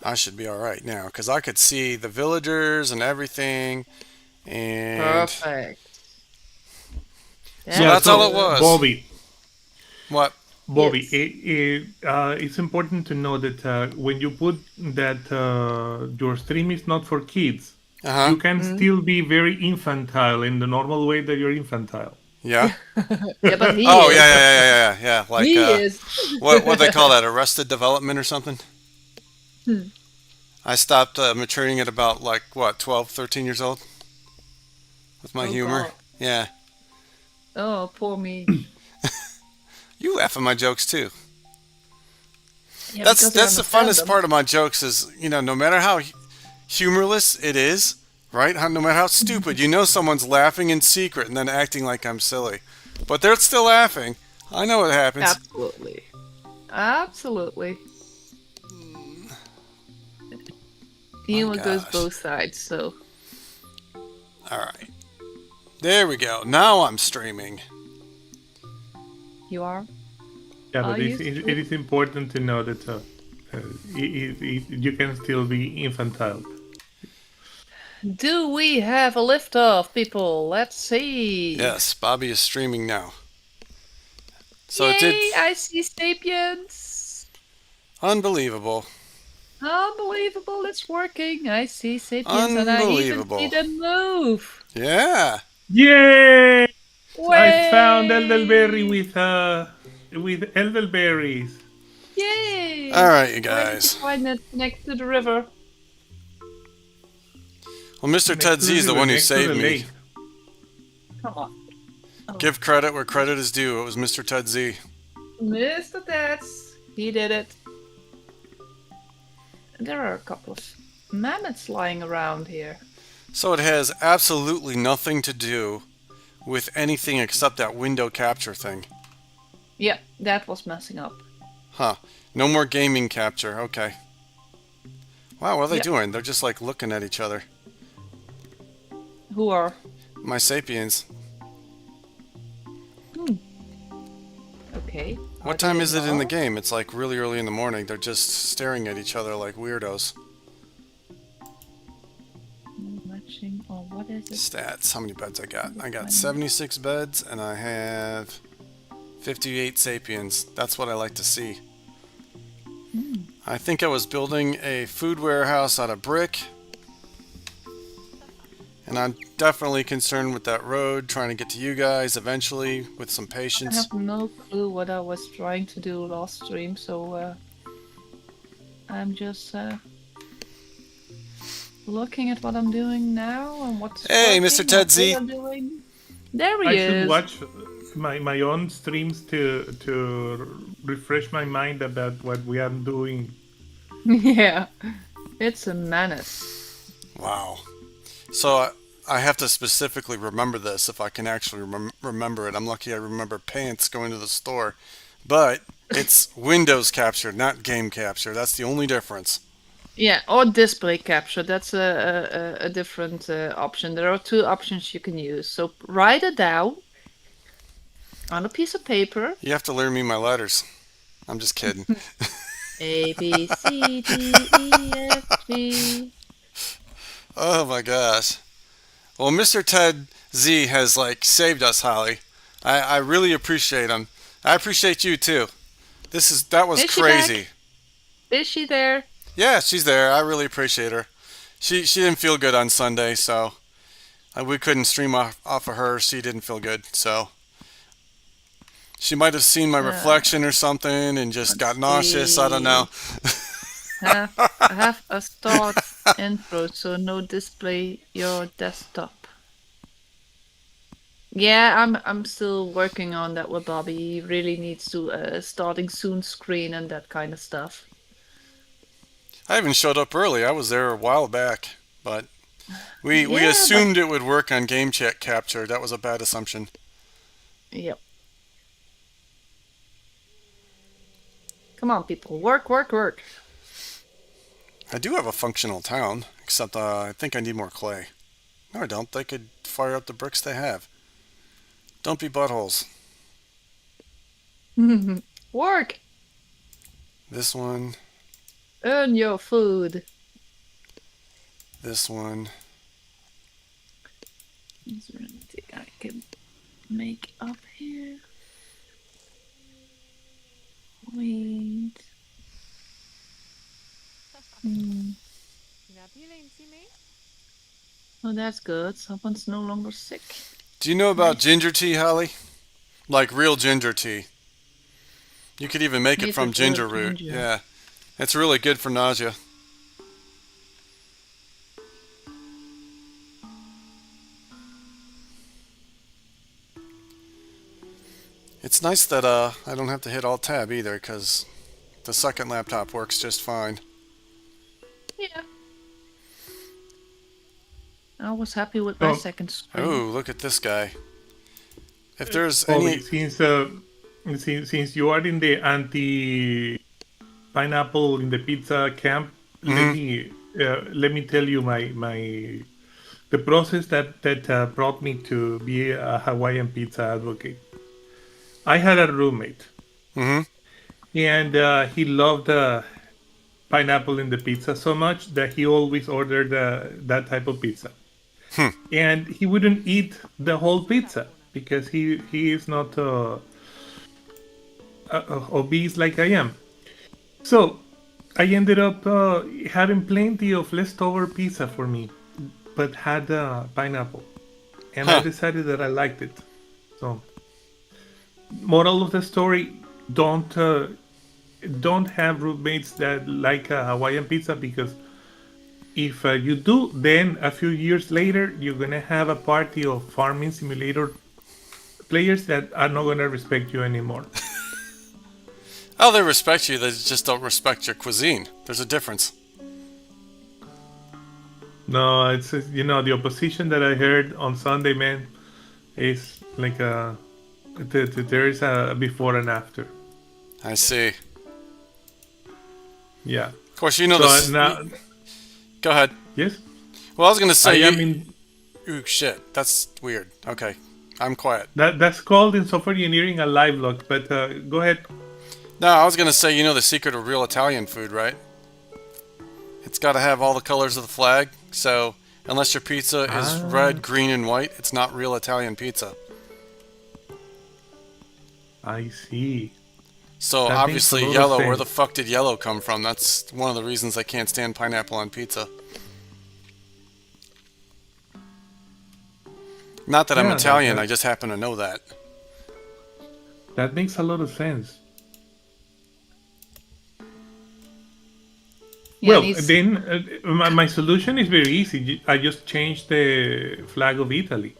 I should be all right now because I could see the villagers and everything, and Perfect. so Yeah, That's that's all it so good. was. What? Bobby, Yes. it's important to know that when you put that your stream is not for kids, Uh huh. you can Mm. still be very infantile in the normal way that you're infantile. Yeah. Yeah, but he Oh yeah, is. yeah, yeah, yeah, yeah, yeah. Like He is. what they call that? Arrested development or something? Hmm. I stopped maturing at about like what 12, 13 years old with my Oh humor. God. Yeah. Oh, poor me. You laugh at my jokes too. Yeah, That's because I that's the understand funnest them. part of my jokes is no matter how humorless it is, right? No matter how stupid, someone's laughing in secret and then acting like I'm silly, but they're still laughing. I know what happens. Absolutely. Absolutely. My Humor goes gosh. both sides, so All right, there we go. Now I'm streaming. you are. Yeah, Are but you it streaming? is important to know that you can still be infantile. Do we have a lift off, people? Let's see. Yes, Bobby is streaming now. So it did. Yay! I see Sapiens. Unbelievable. Unbelievable, it's working. I see Sapiens and I even see Unbelievable. them move. Yeah. Yay! I found elderberry Way! with elderberries. All Yay! right, you Where did you guys. find it? Next to the river. Well, Mr. Next Ted to Z the is the river, one who next to saved the me. lake. Come on. Oh, Give credit where credit is due. It was Mr. Ted Z. Mr. Tats. He did it. There are a couple of mammoths lying around here. So it has absolutely nothing to do with anything except that window capture thing. Yep, that was messing up. Huh. No more gaming capture. Okay. Wow, what are they Yep. doing? They're just like looking at each other. Who are? My sapiens. Hmm. Okay. Are What they time in is it in the love? game? It's like really early in the morning. They're just staring at each other like weirdos. Matching. Oh, what is it? Stats. How many beds I got? I got 76 beds and I have 58 sapiens. That's what I like to see. Hmm. I think I was building a food warehouse out of brick. And I'm definitely concerned with that road, trying to get to you guys eventually with some I patience. have no clue what I was trying to do last stream, so I'm just looking at what I'm doing now and what's Hey, Mr. working, what Ted they Z. are doing. There he I should is. watch my own streams to refresh my mind about what we are doing. Yeah, it's a menace. Wow. So I have to specifically remember this if I can actually remember it. I'm lucky I remember pants going to the store. But it's Windows capture, not game capture. That's the only difference. Yeah, or display capture. That's a different option. There are two options you can use. So write it down on a piece of paper. You have to learn me my letters. I'm just kidding. A, B, C, D, E, F, G. Oh my gosh. Well, Mr. Ted Z has like saved us, Holly. I really appreciate him. I appreciate you too. That was Is she crazy. back? Is she there? Yeah, she's there. I really appreciate her. She didn't feel good on Sunday, so we couldn't stream off of her. She didn't feel good, so she might have seen my reflection or something and just got Let's nauseous. I don't know. see. Have a start intro, so no display your desktop. Yeah, I'm still working on that with Bobby. He really needs to starting soon screen and that kind of stuff. I even showed up early. I was there a while back, but we Yeah, but assumed it would work on game chat capture. That was a bad assumption. yep. Come on, people, work, work, work. I do have a functional town, except I think I need more clay. No, I don't. They could fire up the bricks they have. Don't be buttholes. Work. This one. Earn your food. This one. Is there anything I can make up here? Wait. Oh, that's good. Someone's no longer sick. Do you know about Nice. ginger tea, Holly? Like real ginger tea. You could even make it Made from with real ginger root. ginger. Yeah. It's really good for nausea. It's nice that I don't have to hit Alt Tab either, because the second laptop works just fine. Yeah. I was happy with my Oh, second screen. Oh, look at this guy. If there's Ollie, any... since you are in the anti pineapple in the pizza camp, let me tell you the process that brought me to be a Hawaiian pizza advocate. I had a roommate, Mm-hmm. and he loved pineapple in the pizza so much that he always ordered that type of pizza. And he wouldn't eat the whole pizza because he is not obese like I am. So I ended up having plenty of leftover pizza for me, but had pineapple, and I Huh. decided that I liked it. So, moral of the story: don't have roommates that like Hawaiian pizza, because if you do, then a few years later you're gonna have a party of farming simulator players that are not gonna respect you anymore. Oh, they respect you. They just don't respect your cuisine. There's a difference. No, it's the opposition that I heard on Sunday, man, is like there is a before and after. I see. Yeah. Of course, you know So this. now, Go ahead. yes, Well, I was gonna I say am you. in. Ooh, shit. That's weird. Okay, I'm quiet. That's called in software engineering a live log. But go ahead. No, I was gonna say you know the secret of real Italian food, right? It's got to have all the colors of the flag. So unless your pizza is Ah, red, green, and white, it's not real Italian pizza. I see. So That makes a obviously lot of yellow. Where the sense. fuck did yellow come from? That's one of the reasons I can't stand pineapple on pizza. Not that I'm Yeah, that Italian. that I just happen to know that. that makes a lot of sense. Yeah, Well, needs. then my solution is very easy. I just change the flag of Italy.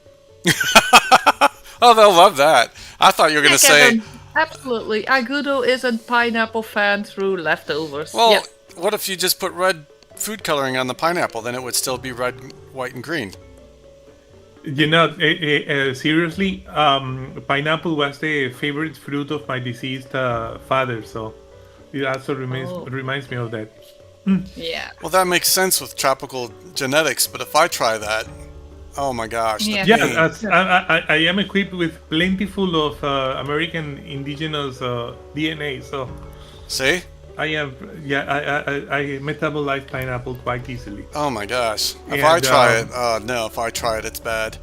Oh, they'll love that. I thought you were Yeah, gonna say, Kevin. Absolutely. Agudo is a pineapple fan through leftovers. well, Yep. what if you just put red food coloring on the pineapple? Then it would still be red, white, and green. Seriously, pineapple was the favorite fruit of my deceased father, so it also Oh. reminds me of that. Yeah. Well, that makes sense with tropical genetics, but if I try that, oh my gosh, the Yeah. Yeah, pain. as I am equipped with plentiful of American indigenous DNA, so See? I am I metabolize pineapple quite easily. Oh my gosh. If I And try it, no, if I try it, it's bad.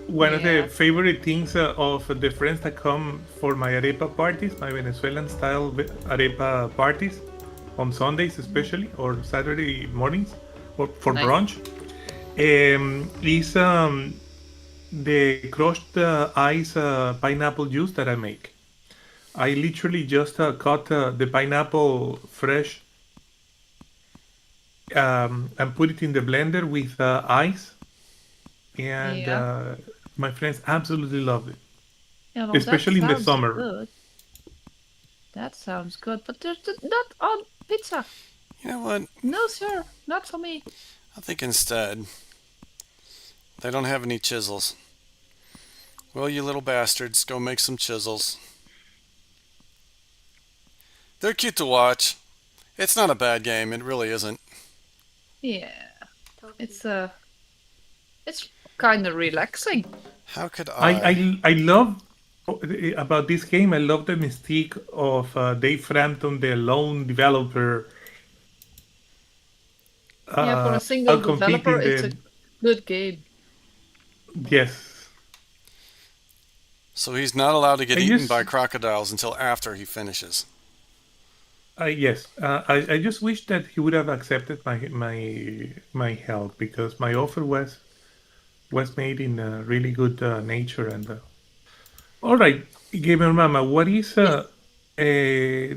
one of the Yeah. favorite things of the friends that come for my arepa parties, my Venezuelan style arepa parties, on Sundays especially, or Saturday mornings, or for Nice. brunch, is the crushed ice pineapple juice that I make. I literally just cut the pineapple fresh and put it in the blender with ice, and Yeah. my friends absolutely love it, Yeah, well, that especially in the sounds summer. good. That sounds good. But there's not on pizza. You know what? No, sir. Not for me. I think instead, they don't have any chisels. Well, you little bastards, go make some chisels. They're cute to watch. It's not a bad game, it really isn't. Yeah. It's kind of relaxing. How could I I? I, I love about this game. I love the mystique of Dave Frampton, the lone developer, Yeah, for a uh, single I'll compete developer, in it's a the good game. yes. So he's not allowed to get I eaten just by crocodiles until after he finishes. yes. I just wish that he would have accepted my help because my offer was made in a really good nature and. All right, Gamer Mama, what is Yes,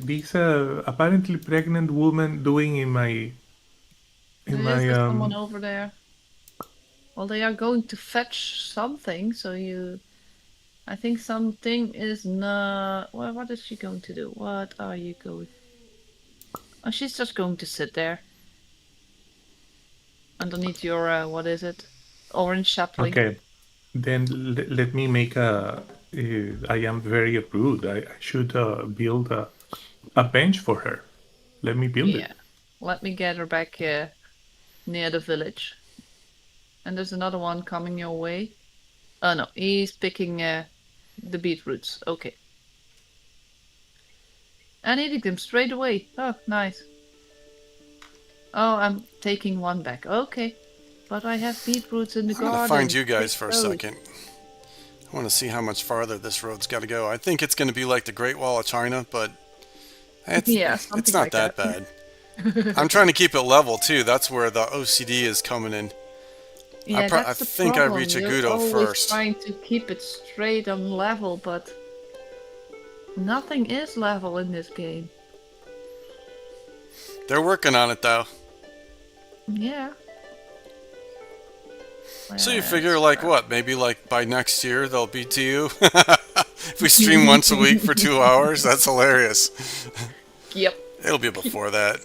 this apparently pregnant woman doing in there is my someone over there. Well, they are going to fetch something, so you. I think something is not. Well, what is she going to do? What are you going? Oh, she's just going to sit there underneath your what is it? Orange sapling. okay, then let me make a I am very rude. I should build a bench for her. Let me build it. Yeah. Let me get her back near the village. And there's another one coming your way. Oh no, he's picking the beetroots. Okay. And eating them straight away. Oh, nice. Oh, I'm taking one back. Okay. But I have beetroots in the I'm gonna find garden. you guys Take for a those. second. I want to see how much farther this road's got to go. I think it's going to be like the Great Wall of China, but Yeah, it's something not like that that. bad. I'm trying to keep it level too. That's where the OCD is coming in. Yeah, I that's the think I problem. reach a You're Gudo always first. trying to keep it straight on level, but nothing is level in this game. They're working on it though. Yeah. So you figure Let's like grab. what? Maybe like by next year they'll be to you. If we stream once a week for 2 hours, that's hilarious. Yep. It'll be before that.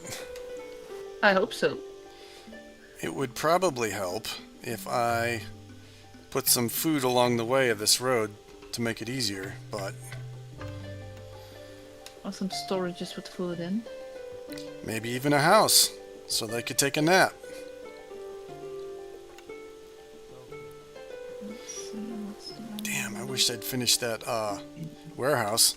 I hope so. It would probably help if I put some food along the way of this road to make it easier, but Or some storages with food in. maybe even a house so they could take a nap. Let's see what's there. Damn, I wish I'd finished that warehouse.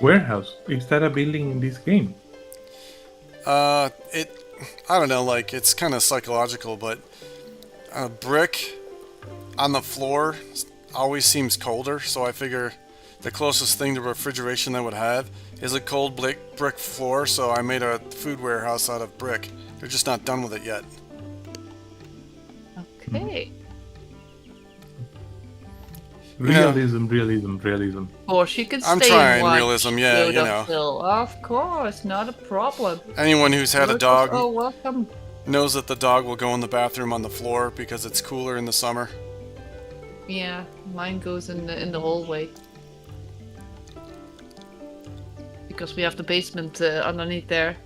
Warehouse. Is that a building in this game? It I don't know, like it's kind of psychological, but a brick on the floor always seems colder, so I figure the closest thing to refrigeration I would have is a cold brick floor, so I made a food warehouse out of brick. They're just not done with it yet. Okay. Yeah. Realism. Or she can I'm stay trying and watch realism, yeah, you know. Still. Of course, not a problem. Anyone who's had a Workers dog are welcome. knows that the dog will go in the bathroom on the floor because it's cooler in the summer. Yeah, mine goes in the hallway. Because we have the basement underneath there.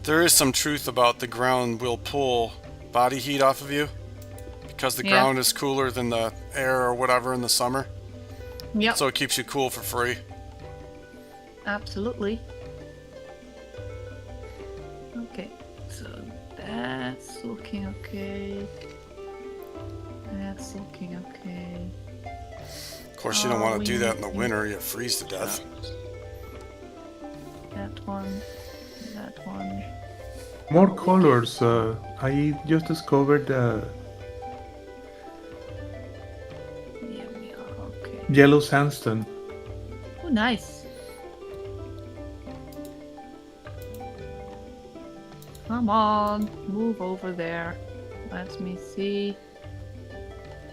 There is some truth about the ground will pull body heat off of you because the Yeah. ground is cooler than the air or whatever in the summer. Yep, So it keeps you cool for free. absolutely. Okay, so that's looking okay. That's looking okay. Of course, you don't want to do that in the we- winter. You freeze to death. That one. That one. More colors. I just discovered Yeah, we are okay. yellow sandstone. Oh, nice. Come on, move over there. Let me see.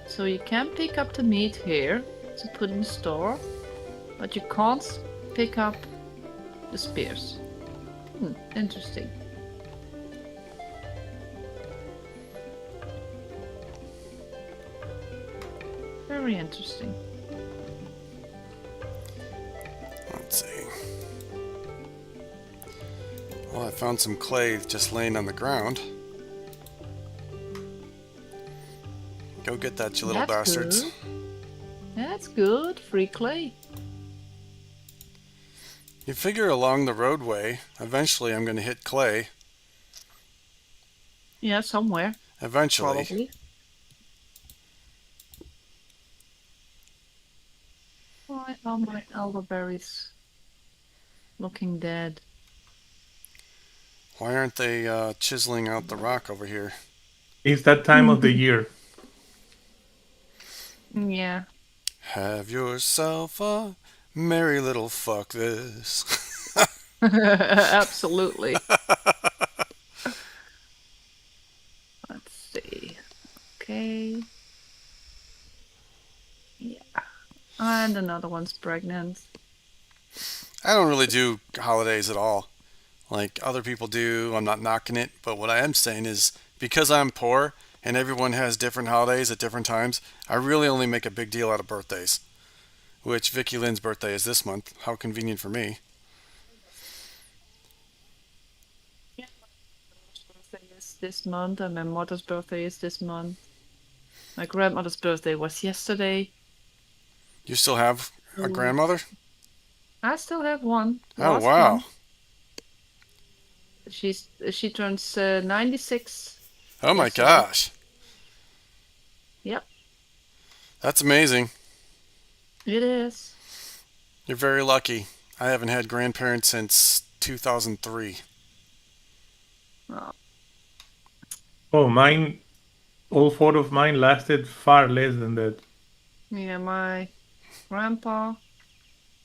So you can pick up the meat here to put in the store, but you can't pick up the spears. Interesting. Very interesting. Let's see. Well, I found some clay just laying on the ground. Go get that, you little That's bastards. good. That's good. Free clay. You figure along the roadway, eventually I'm going to hit clay. Yeah, somewhere. Eventually. Probably. Why are my elderberries looking dead? Why aren't they chiseling out the rock over here? It's that time of the year. Yeah. Have yourself a merry little fuck this. Absolutely. Let's see. Okay. Yeah. And another one's pregnant. I don't really do holidays at all. Like other people do, I'm not knocking it, but what I am saying is because I'm poor and everyone has different holidays at different times, I really only make a big deal out of birthdays. Which Vicky Lynn's birthday is this month. How convenient for me. Yeah. My birthday is this month, and my mother's birthday is this month. My grandmother's birthday was yesterday. You still have a Ooh. grandmother? I still have one. Oh Last wow. month. She turns 96 Oh my yesterday. gosh. Yep, That's amazing. it is. You're very lucky. I haven't had grandparents since 2003. Oh, Oh, mine, all four of mine lasted far less than that. yeah, my grandpa,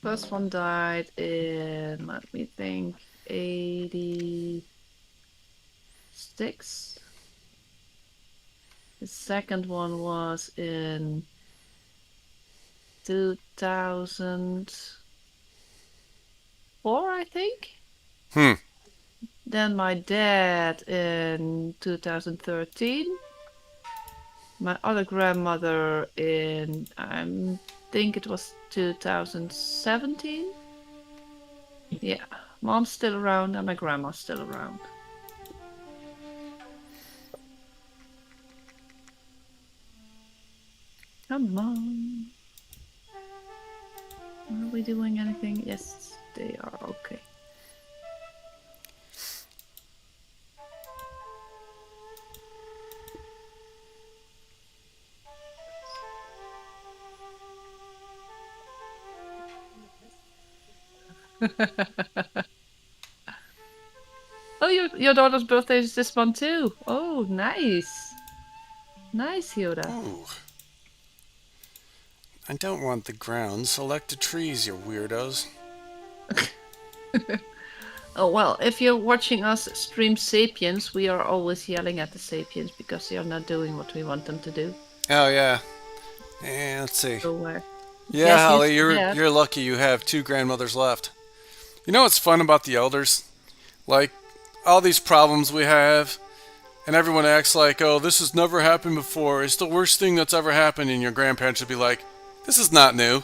first one died in, let me think, 86. The second one was in 2004, I think. Hmm. Then my dad in 2013. My other grandmother in, I think it was 2017. Yeah, mom's still around and my grandma's still around. Come on. Are we doing anything? Yes, they are. Okay. Oh, your daughter's birthday is this month too. Oh, nice. Nice, Yoda. Ooh. I don't want the ground. Select the trees, you weirdos. Oh, well, if you're watching us stream Sapiens, we are always yelling at the Sapiens because they are not doing what we want them to do. Oh yeah. Let's see. So, Yeah, get used Holly, to you're that. you're lucky you have two grandmothers left. You know what's fun about the elders? Like all these problems we have, and everyone acts like, "Oh, this has never happened before. It's the worst thing that's ever happened." And your grandparents would be like, "This is not new."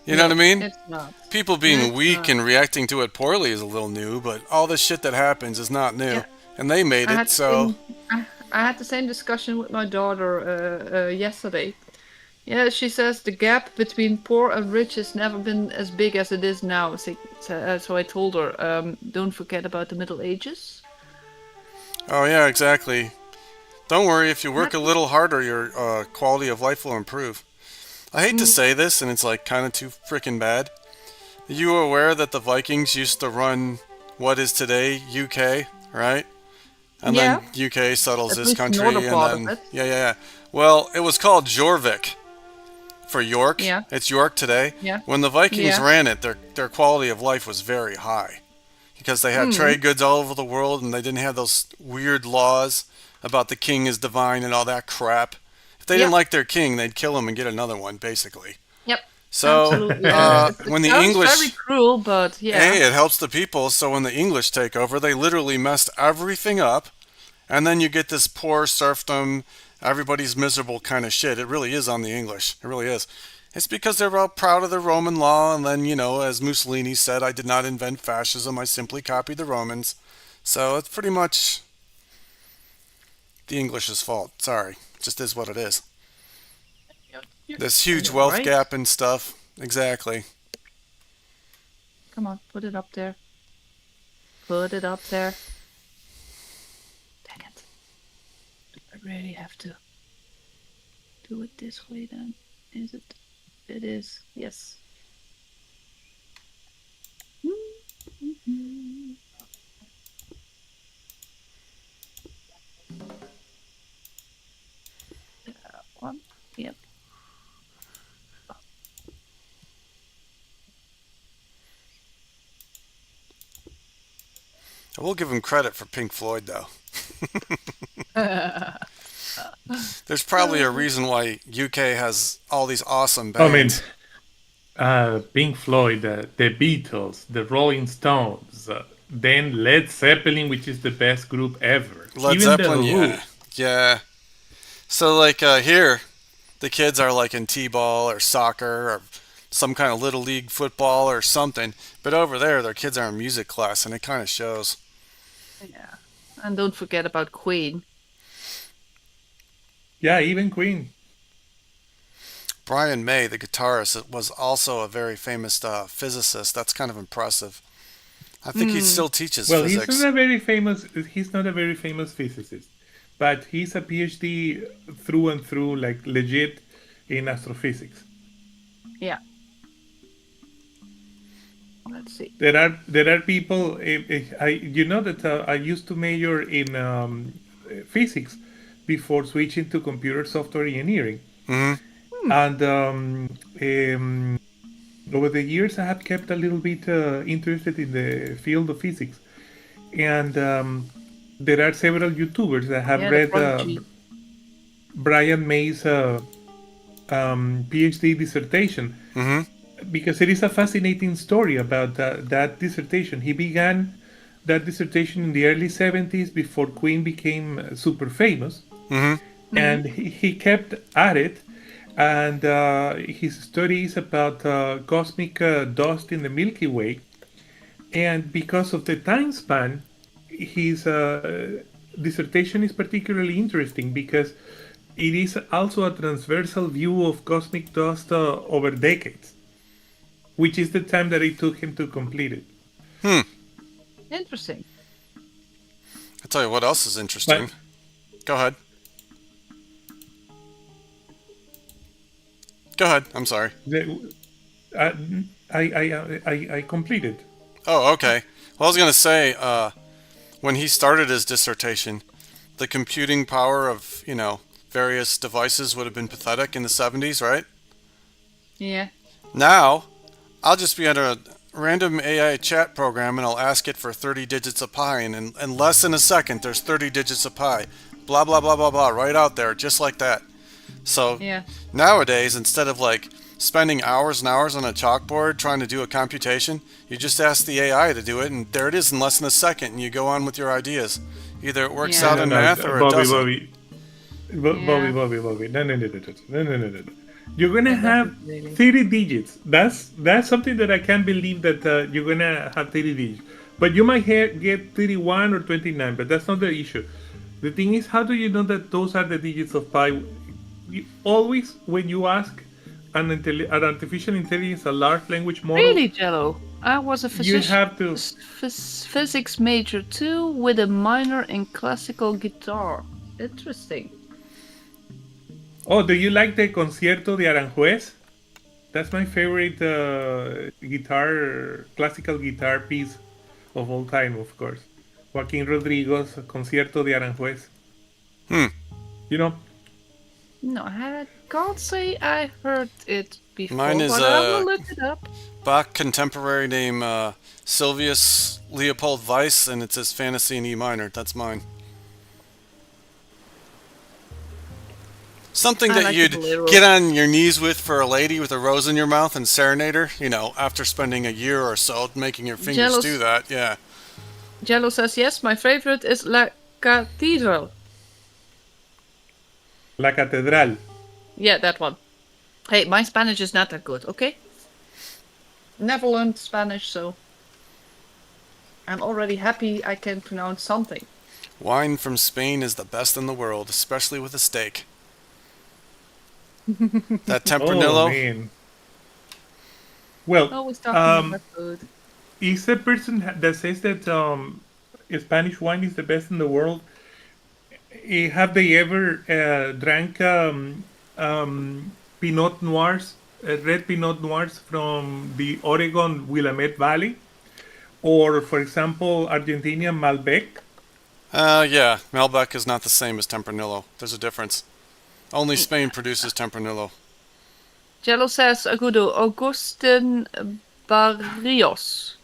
You know what I No, mean? it's not. People being It's weak not. and reacting to it poorly is a little new, but all this shit that happens is not new. Yeah, And they made I it, had the so same. I had the same discussion with my daughter yesterday. Yeah, she says the gap between poor and rich has never been as big as it is now. So I told her, don't forget about the Middle Ages. oh yeah, exactly. Don't worry, if you work a That- little harder, your quality of life will improve. I hate to Mm, say this, and it's like kind of too freaking bad. Are you aware that the Vikings used to run what is today UK, right? And then yeah, UK settles at this least the northern country, and part of then it. yeah. Well, it was called Jorvik for York. Yeah, It's York today. yeah, When the Vikings yeah. ran it, their quality of life was very high because they had Mm, trade goods all over the world, and they didn't have those weird laws about the king is divine and all that crap. If they didn't yep, like their king, they'd kill him and get another one, basically. yep. So Absolutely. It when the sounds very English, cruel, but yeah. hey, it helps the people. So when the English take over, they literally messed everything up, and then you get this poor serfdom, everybody's miserable kind of shit. It really is on the English. It really is. It's because they're all proud of the Roman law, and then, as Mussolini said, I did not invent fascism, I simply copied the Romans. So it's pretty much the English's fault. Sorry. It just is what it is. You're, This huge you're wealth right. gap and stuff. Exactly. Come on, put it up there. Put it up there. Dang it. I really have to do it this way then. Is it? It is. Yes. One. Yep. I will give him credit for Pink Floyd, though. There's probably a reason why UK has all these awesome I mean, bands. Pink Floyd, the Beatles, the Rolling Stones, then Led Zeppelin, which is the best group ever. Led Even The Zeppelin, Who. yeah. Yeah. So, like, here, the kids are like in t-ball or soccer or some kind of little league football or something. But over there, their kids are in music class, and it kind of shows. Yeah. And don't forget about Queen. Yeah, even Queen. Brian May, the guitarist, was also a very famous physicist. That's kind of impressive. I think he still teaches Well, he's physics. not a very famous. He's not a very famous physicist, but he's a PhD through and through, like legit, in astrophysics. Yeah. Let's see. There are people. You know that I used to major in physics before switching to computer software engineering, Hmm. and over the years I have kept a little bit interested in the field of physics, and there are several YouTubers that have Yeah, the read prodigy. Brian May's PhD dissertation Hmm. because it is a fascinating story about that dissertation. He began that dissertation in the early 70s before Queen became super famous, Hmm. and he kept at it. And his study is about cosmic dust in the Milky Way. And because of the time span, his dissertation is particularly interesting because it is also a transversal view of cosmic dust over decades, which is the time that it took him to complete it. Hmm. Interesting. I'll tell you what else is But interesting. Go ahead. Go ahead. I'm sorry. the, uh, I completed. Oh, okay. Well, I was going to say, when he started his dissertation, the computing power of, various devices would have been pathetic in the 70s, right? Yeah. Now, I'll just be at a random AI chat program and I'll ask it for 30 digits of pi, and in less than a second, there's 30 digits of pi. Blah, blah, blah, blah, blah, right out there, just like that. So, Yeah. nowadays, instead of like spending hours and hours on a chalkboard trying to do a computation, you just ask the AI to do it, and there it is in less than a second, and you go on with your ideas. Either it works Yeah. out No, in no, math or it Bobby, doesn't. Bobby, Yeah. Bobby. No, no, no, no, no, no, no, no, no. You're gonna Yeah, have that's really. 30 digits. That's something that I can't believe that you're gonna have 30 digits. But you might get 31 or 29. But that's not the issue. The thing is, how do you know that those are the digits of pi? Always, when you ask an artificial intelligence, a large language model, Really, Jello? I was a you have to. physics major too, with a minor in classical guitar. Interesting. Oh, do you like the Concierto de Aranjuez? That's my favorite classical guitar piece of all time, of course. Joaquin Rodrigo's Concierto de Aranjuez. Hmm. You know, No, I can't say I heard it Mine before, is but I will look it up. Bach contemporary named Sylvius Leopold Weiss, and it says Fantasy in E minor. That's mine. Something I that like the you'd bolero. get on your knees with for a lady with a rose in your mouth and serenade her, after spending a year or so making your fingers Jealous. do that. Yeah. Jello says yes. My favorite is La Cathedral. La Catedral. Yeah, that one. Hey, my Spanish is not that good. Okay. Never learned Spanish, so I'm already happy I can pronounce something. Wine from Spain is the best in the world, especially with a steak. That Oh, Tempranillo, man. Well, Always talking um, about food. is a person that says that Spanish wine is the best in the world. Have they ever drank Pinot Noirs, red Pinot Noirs from the Oregon Willamette Valley? Or, for example, Argentinian Malbec. Yeah, Malbec is not the same as Tempranillo. There's a difference. Only Spain produces Tempranillo. Jello says Agudo, Augustin Barrios.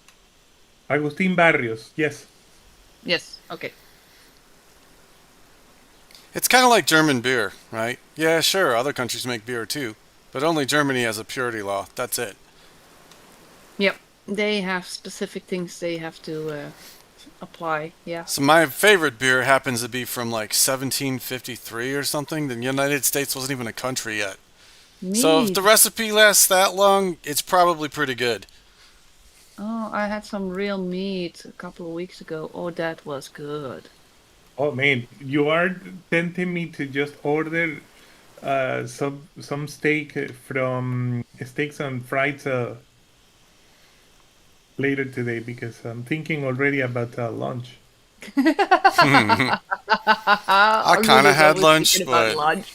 Agustin Barrios, yes. Yes, okay. It's kind of like German beer, right? Yeah, sure, other countries make beer too, but only Germany has a purity law. That's it. Yep. They have specific things they have to apply. Yeah. So my favorite beer happens to be from like 1753 or something. The United States wasn't even a country yet. So if the Neat. recipe lasts that long, it's probably pretty good. Oh, I had some real meat a couple of weeks ago. Oh, that was good. Oh man, you are tempting me to just order some steak from Steaks and Fries later today because I'm thinking already about lunch. I kind of Agudo's had always lunch, thinking about but lunch.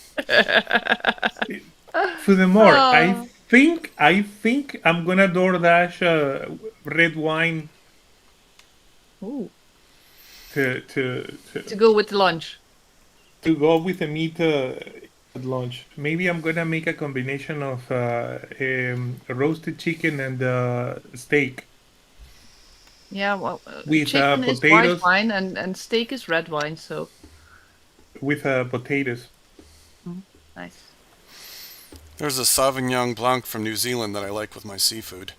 Furthermore, I Oh. think I'm gonna DoorDash red wine Ooh. to to to, To go with the lunch. to go with the meat at lunch. Maybe I'm gonna make a combination of roasted chicken and steak Yeah, well, with chicken is white potatoes wine and steak is red wine, so with potatoes. nice. there's a Sauvignon Blanc from New Zealand that I like with my seafood.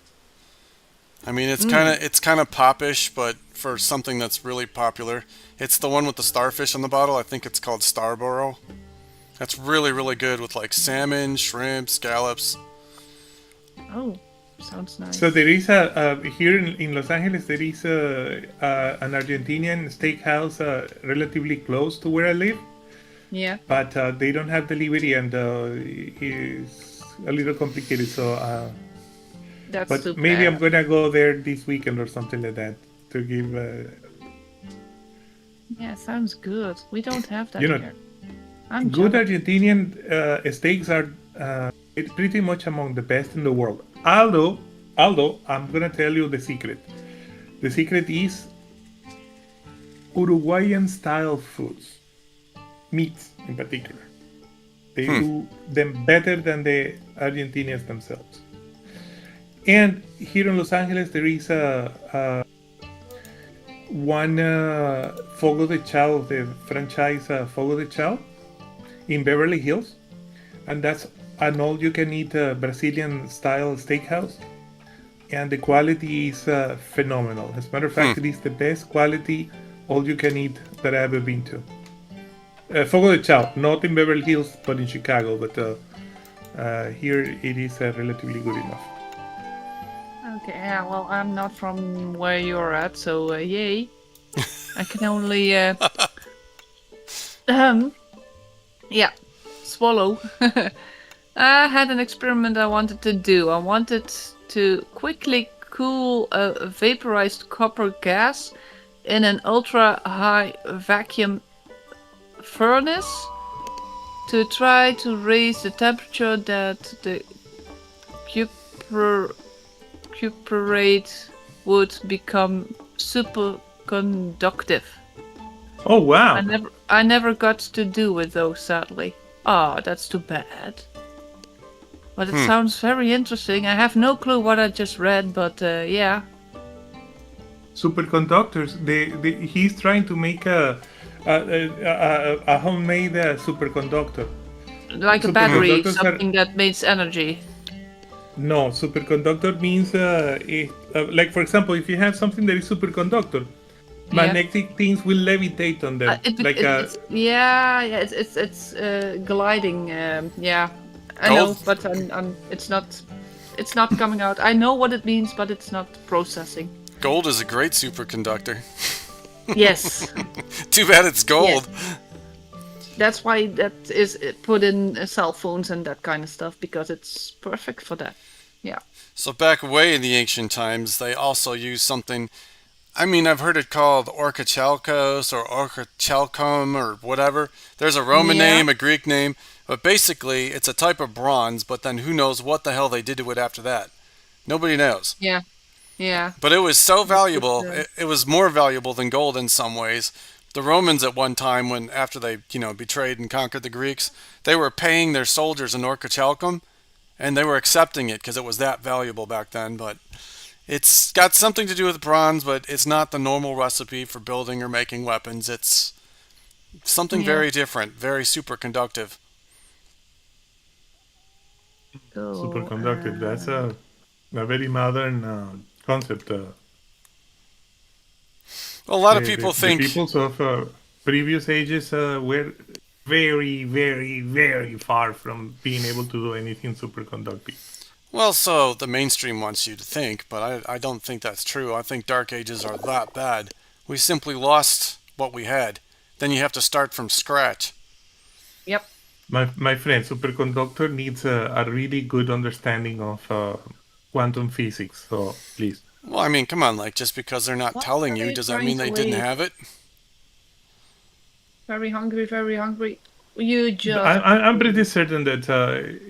I mean, Mm. it's kind of popish, but for something that's really popular, it's the one with the starfish on the bottle. I think it's called Starborough. That's really, really good with like salmon, shrimp, scallops. Oh, sounds So nice. there is here in Los Angeles there is an Argentinian steakhouse relatively close to where I live, Yeah, but they don't have delivery and it's a little complicated. So, that's too but maybe I'm bad. gonna go there this weekend or something like that to give Yeah, sounds good. We don't have that you know here. I'm good jealous. Argentinian steaks are pretty much among the best in the world. Although I'm gonna tell you the secret. The secret is Uruguayan style foods, meats in particular. They Hmm. do them better than the Argentinians themselves. And here in Los Angeles, there is a one Fogo de Chao, the franchise Fogo de Chao in Beverly Hills, and that's an all-you-can-eat Brazilian style steakhouse. And the quality is phenomenal. As a matter of Hmm. fact, it is the best quality all-you-can-eat that I've ever been to. Fogo de Chao, not in Beverly Hills, but in Chicago. But here it is relatively good enough. Okay, yeah, well, I'm not from where you're at, so yay. I can only, um, yeah, swallow. I had an experiment I wanted to do. I wanted to quickly cool a vaporized copper gas in an ultra high vacuum furnace to try to raise the temperature that the cuper cuprate would become superconductive. Oh wow! I never got to do with those, sadly. Oh, that's too bad. But it Hmm. sounds very interesting. I have no clue what I just read, but yeah. Superconductors. He's trying to make a homemade superconductor. Like a battery, Superconductors are something that makes energy. no superconductor means like for example, if you have something that is superconductor, Yeah. magnetic things will levitate on them. It's yeah, yeah, it's gliding. Yeah, I know, Gold, but it's not coming out. I know what it means, but it's not processing. gold is a great superconductor. Yes, Too bad it's gold. yes. That's why that is put in cell phones and that kind of stuff because it's perfect for that. Yeah. So back way in the ancient times, they also used something. I mean, I've heard it called orichalcos or orichalcum or whatever. There's a Roman Yeah. name, a Greek name, but basically it's a type of bronze. But then who knows what the hell they did to it after that? Nobody knows. Yeah. Yeah. But it was so valuable. But, It was more valuable than gold in some ways. The Romans at one time, when after they betrayed and conquered the Greeks, they were paying their soldiers in orichalcum, and they were accepting it because it was that valuable back then. But it's got something to do with bronze, but it's not the normal recipe for building or making weapons. It's something yeah. very different, very superconductive. So, Superconductive. That's a very modern concept. A lot of The, people the think, peoples of previous ages were very, very, very far from being able to do anything superconductive. well, so the mainstream wants you to think, but I don't think that's true. I think Dark Ages are that bad. We simply lost what we had. Then you have to start from scratch. yep. My friend, superconductor needs a really good understanding of quantum physics. So please. Well, I mean, come on, like, just because they're not telling you, Very, does that very mean they didn't late. have it? Very hungry, very hungry. You just. I'm pretty certain that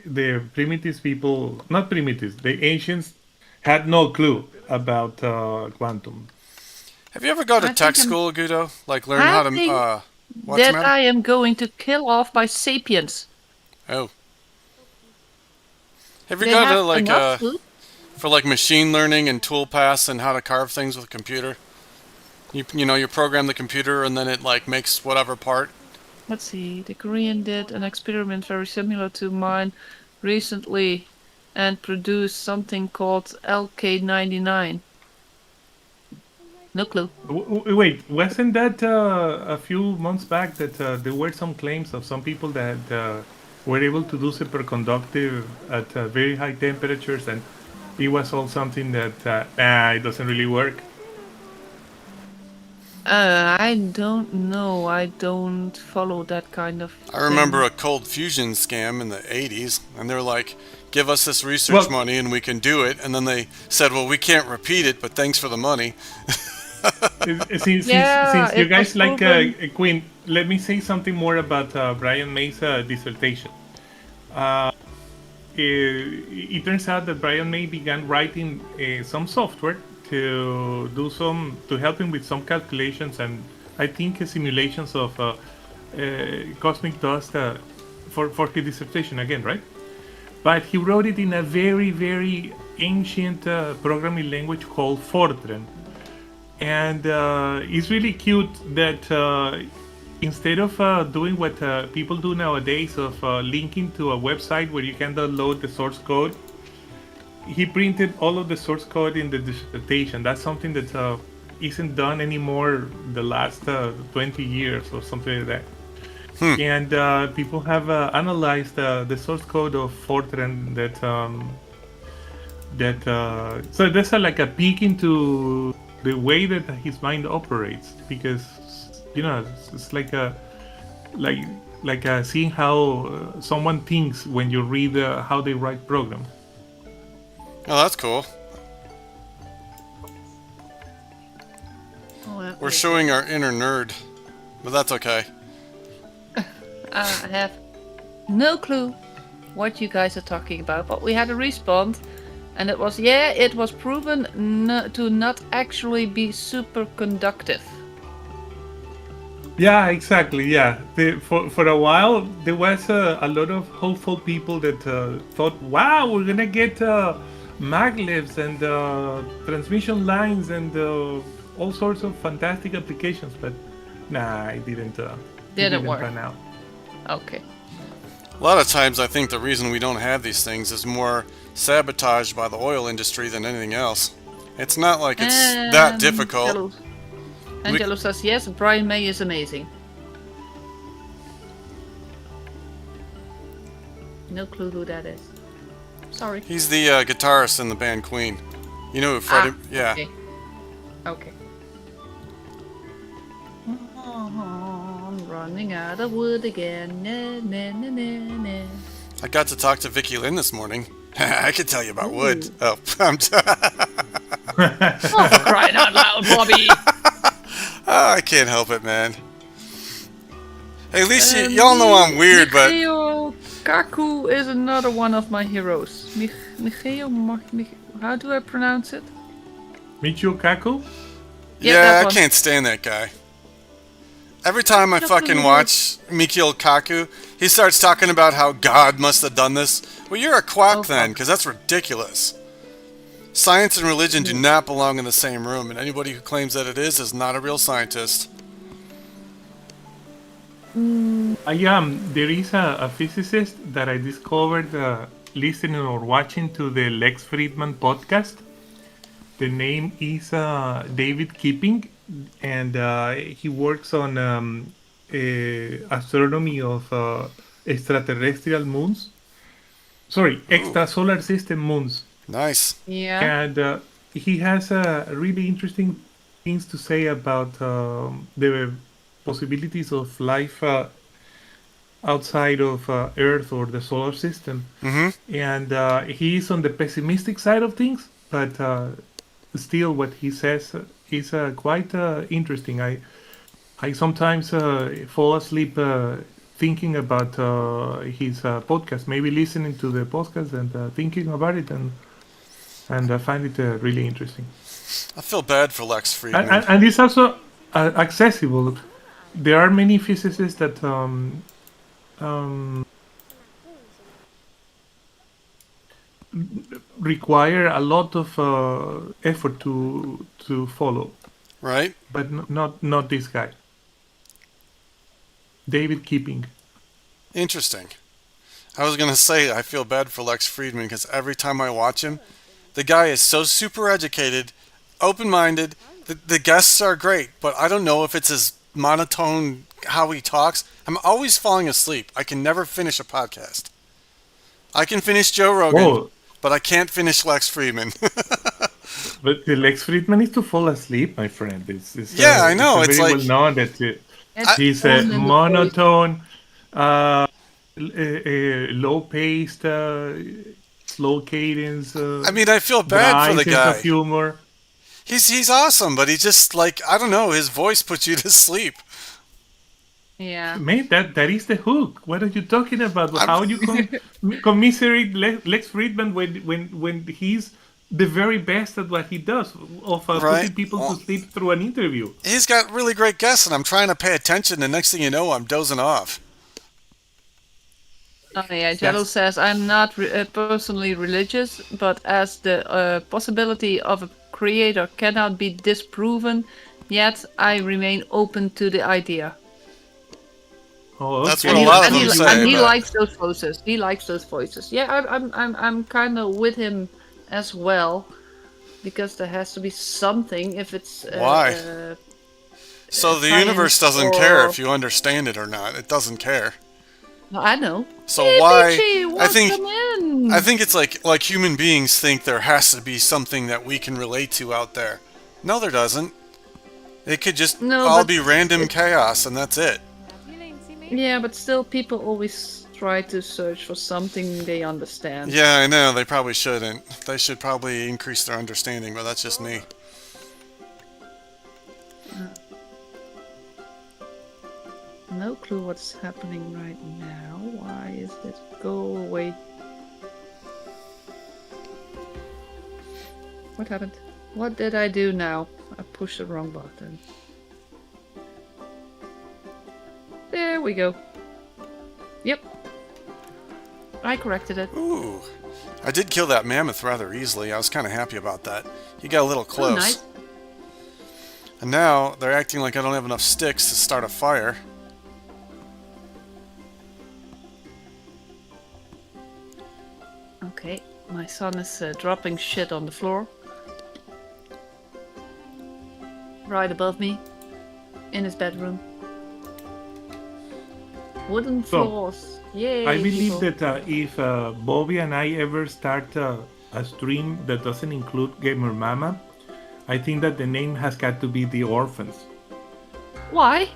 the primitives people, not primitives, the ancients had no clue about quantum. Have you ever go to I tech think I'm- school, Guido? Like, learn I how to, think what's the that matter? I am going to kill off by sapiens. Oh. Have you They go have to, like, enough food. for, like, machine learning and tool paths and how to carve things with a computer? You program the computer and then it, like, makes whatever part. Let's see. The Korean did an experiment very similar to mine recently and produced something called LK99. No clue. Wait, wasn't that a few months back that there were some claims of some people that were able to do superconductive at very high temperatures, and it was all something that it doesn't really work. I don't know. I don't follow that kind of I remember thing. a cold fusion scam in the 80s, and they're like, give us this research Well, money and we can do it. And then they said, well, we can't repeat it, but thanks for the money. Yeah, since you it guys was like proven. Queen, let me say something more about Brian May's dissertation. It turns out that Brian May began writing some software to help him with some calculations and I think simulations of cosmic dust for his dissertation again, right? But he wrote it in a very, very ancient programming language called Fortran. And it's really cute that instead of doing what people do nowadays of linking to a website where you can download the source code, he printed all of the source code in the dissertation. That's something that isn't done anymore the last 20 years or something like that. And people have analyzed the source code of Fortran so that's like a peek into the way that his mind operates, because it's like seeing how someone thinks when you read how they write programs. Oh, that's cool. Oh, We're showing our inner nerd, but that's okay. I have no clue what you guys are talking about, but we had a respawn, and it was proven to not actually be superconductive. Yeah, exactly. Yeah, for a while there was a lot of hopeful people that thought, "Wow, we're gonna get maglevs and transmission lines and all sorts of fantastic applications." But nah, it didn't. Didn't work. Pan out. Okay. A lot of times I think the reason we don't have these things is more sabotaged by the oil industry than anything else. It's not like it's that difficult. Angelo says, yes, Brian May is amazing. No clue who that is. Sorry. He's the guitarist in the band Queen. You know who Freddie... yeah. Okay. Okay. Oh, I'm running out of wood again. Nah, nah, nah, nah, nah. I got to talk to Vicky Lynn this morning. I could tell you about wood. Oh, Oh, for crying out loud, Bobby! I can't help it, man. Hey, at least y'all know I'm weird, but... Michio Kaku is another one of my heroes. How do I pronounce it? Michio Kaku? Yeah, Yeah, that I one. can't stand that guy. Every time I fucking watch Mikio Kaku, he starts talking about how God must have done this. Well, you're a quack Oh, then, fuck. because that's ridiculous. Science and religion do Yeah. not belong in the same room, and anybody who claims that it is not a real scientist. There is a physicist that I discovered listening or watching to the Lex Friedman podcast. The name is David Keeping, and he works on astronomy of extraterrestrial moons. Sorry, Ooh, extrasolar system moons. nice. Yeah. And he has really interesting things to say about the possibilities of life outside of Earth or the solar system. Mm-hmm. And he is on the pessimistic side of things, but still, what he says is quite interesting. I sometimes fall asleep thinking about his podcast, maybe listening to the podcast and thinking about it, and I find it really interesting. I feel bad for Lex And, Friedman. and, and it's also accessible. There are many physicists that um, require a lot of effort to follow, Right? but not this guy, David Keeping. Interesting. I was gonna say I feel bad for Lex Friedman because every time I watch him, the guy is so super educated, open-minded. The guests are great, but I don't know if it's his monotone how he talks. I'm always falling asleep. I can never finish a podcast. I can finish Joe Rogan, Oh, but I can't finish Lex Friedman. but the Lex Friedman is to fall asleep, my friend. Yeah, I It's know. a It's very well like known that It's he's all a in the voice. monotone, low paced, slow cadence, I mean, I feel bad for dry the sense of guy. humor. He's awesome, but he just like I don't know. His voice puts you to sleep. Yeah. Man, that is the hook. What are you talking about? I'm, How you commiserate Lex Friedman when he's the very best at what he does of right? putting people to Well, sleep through an interview? he's got really great guests, and I'm trying to pay attention. The next thing you know, I'm dozing off. Oh yeah, Jello That's says I'm not personally religious, but as the possibility of a creator cannot be disproven, yet I remain open to the idea. oh, That's what And a okay. he lot of and he them Maybe and say, he but likes those voices. He likes those voices. Yeah, I'm kind of with him as well, because there has to be something if it's why? So the universe science doesn't care or if you understand it or not. It doesn't care. no, I know. So Hey, why? Peachy, I welcome in. think it's like human beings think there has to be something that we can relate to out there. No, there doesn't. It could just No, all but be random it, chaos, and that's it. yeah, but still, people always try to search for something they understand. Yeah, I know. They probably shouldn't. They should probably increase their understanding, but that's just me. No clue what's happening right now. Why is it go away? What happened? What did I do now? I pushed the wrong button. There we go. Yep, I corrected it. Ooh. I did kill that mammoth rather easily. I was kind of happy about that. You got a little Oh, close. nice. And now they're acting like I don't have enough sticks to start a fire. Okay, my son is dropping shit on the floor. Right above me. In his bedroom. Wooden So, floors. Yay! I believe people. that if Bobby and I ever start a stream that doesn't include Gamer Mama, I think that the name has got to be The Orphans, Why?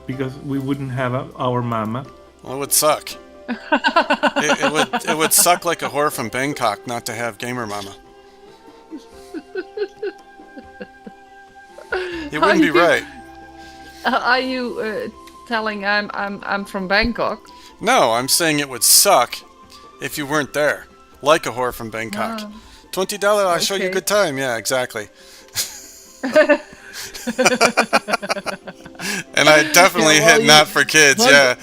because we wouldn't have our mama. Well, it would suck. It would suck like a whore from Bangkok not to have Gamer Mama. It wouldn't be right. Are you telling I'm from Bangkok? No, I'm saying it would suck if you weren't there. Like a whore from Bangkok. Ah, $20, I'll show you a okay. good time. Yeah, exactly. And I definitely Yeah, well, hit not for kids. one, Yeah.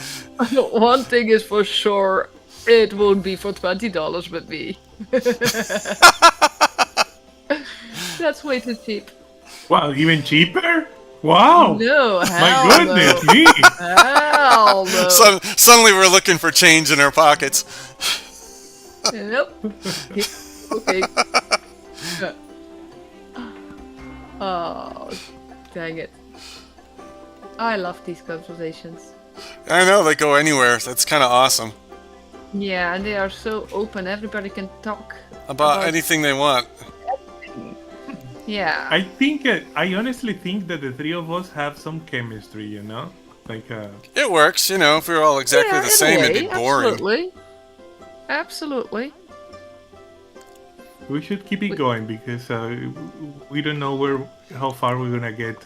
one thing is for sure, it won't be for $20 with me. That's way too cheap. Wow, even cheaper? Wow! No, My hell goodness, no. me! Hell no. So suddenly we're looking for change in our pockets. Nope. Okay. Oh, dang it. I love these conversations. I know they go anywhere. That's kind of awesome. Yeah, and they are so open. Everybody can talk About anything they want. Yeah. I honestly think that the three of us have some chemistry, you know? Like, It works, you know. If we were all exactly Yeah, the in a same, it'd way, be boring. Absolutely. Absolutely. we should keep it going because we don't know how far we're gonna get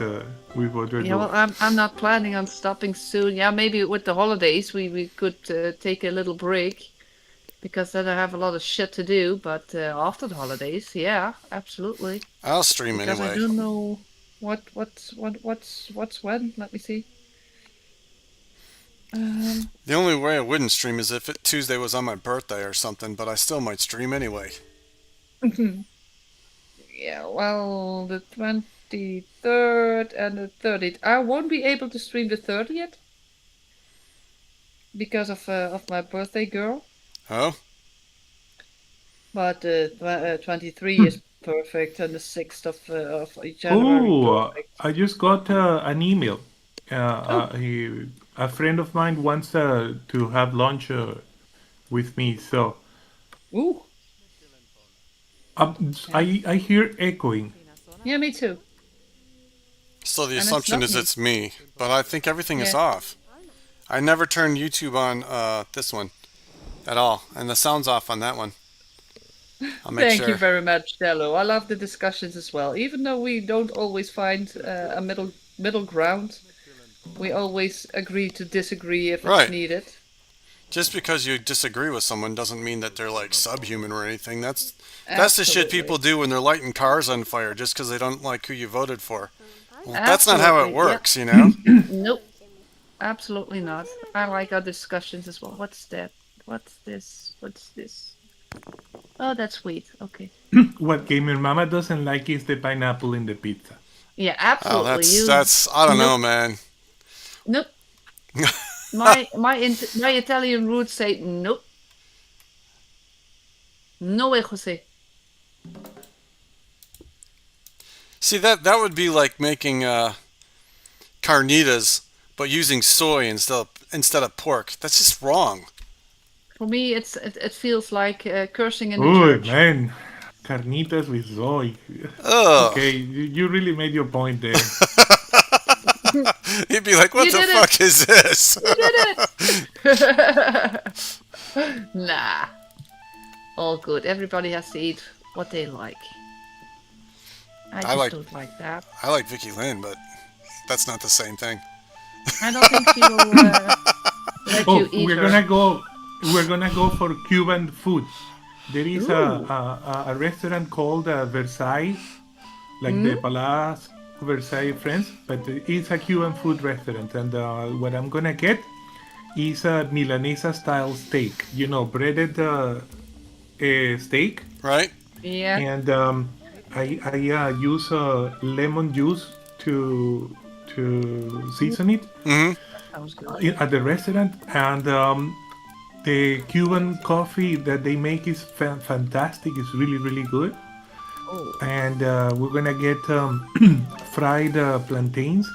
with what we're Yeah, doing. well, I'm not planning on stopping soon. Yeah, maybe with the holidays we could take a little break because then I have a lot of shit to do. But after the holidays, yeah, absolutely. I'll stream Because I anyway. don't know what's when. Let me see. The only way I wouldn't stream is if Tuesday was on my birthday or something, but I still might stream anyway. Yeah, well, the 23rd and the 30th. I won't be able to stream the 30th because of my birthday girl. Oh? But 23 is perfect, and the 6th of January Oh, perfect. I just got an email. Oh, A friend of mine wants to have lunch with me, so ooh, I hear echoing. yeah, me too. So the And it's assumption not is me. it's me, but I think everything is Yeah. off. I never turned YouTube on this one at all, and the sound's off on that one. I'll make Thank you sure. very much, Jello. I love the discussions as well. Even though we don't always find a middle ground, we always agree to disagree if it's Right. needed. Just because you disagree with someone doesn't mean that they're like subhuman or anything. That's the shit people Absolutely. do when they're lighting cars on fire just because they don't like who you voted for. Well, that's not how it Absolutely. Yep. works, you know? Nope. Absolutely not. I like our discussions as well. What's that? What's this? What's this? Oh, that's sweet. Okay. What Gamer Mama doesn't like is the pineapple in the pizza. Yeah, Oh, absolutely. that's I don't know, Nope. man. Nope. My Italian roots say nope. No way, Jose. See that would be like making carnitas, but using soy instead of pork. That's just wrong. For me, it feels like cursing in the Oh church. man, carnitas with soy. Ugh. Okay, you really made your point there. He'd be like, "What You the did it. fuck is this?" You did it. Nah. All good. Everybody has to eat what they like. I I just like don't like that. I like Vicky Lynn, but that's not the same thing. I don't think she will let you Oh, eat we're her. gonna go. We're gonna go for Cuban food. There is Ooh. a restaurant called Versailles, like the Palace Versailles France, but it's a Cuban food restaurant. And what I'm gonna get is a Milanesa style steak. You know, breaded steak, Right? Yeah. and I use lemon juice to season it Mm-hmm. Sounds good. at the restaurant, and the Cuban coffee that they make is fantastic. It's really good. Oh. And we're gonna get fried plantains,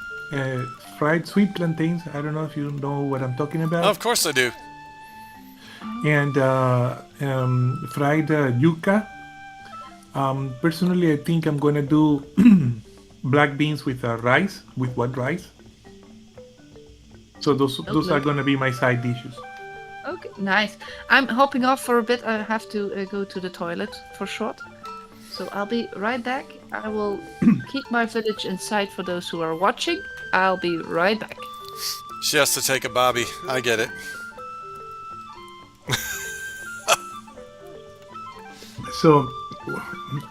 fried sweet plantains. I don't know if you know what I'm talking Oh, about. of course I do. And fried yuca. Personally, I think I'm gonna do black beans with rice, with white rice. So those are Lovely. gonna be my side dishes. Okay, nice. I'm hopping off for a bit. I have to go to the toilet for short. So I'll be right back. I will keep my village in sight for those who are watching. I'll be right back. She has to take a Bobby. I get it. So,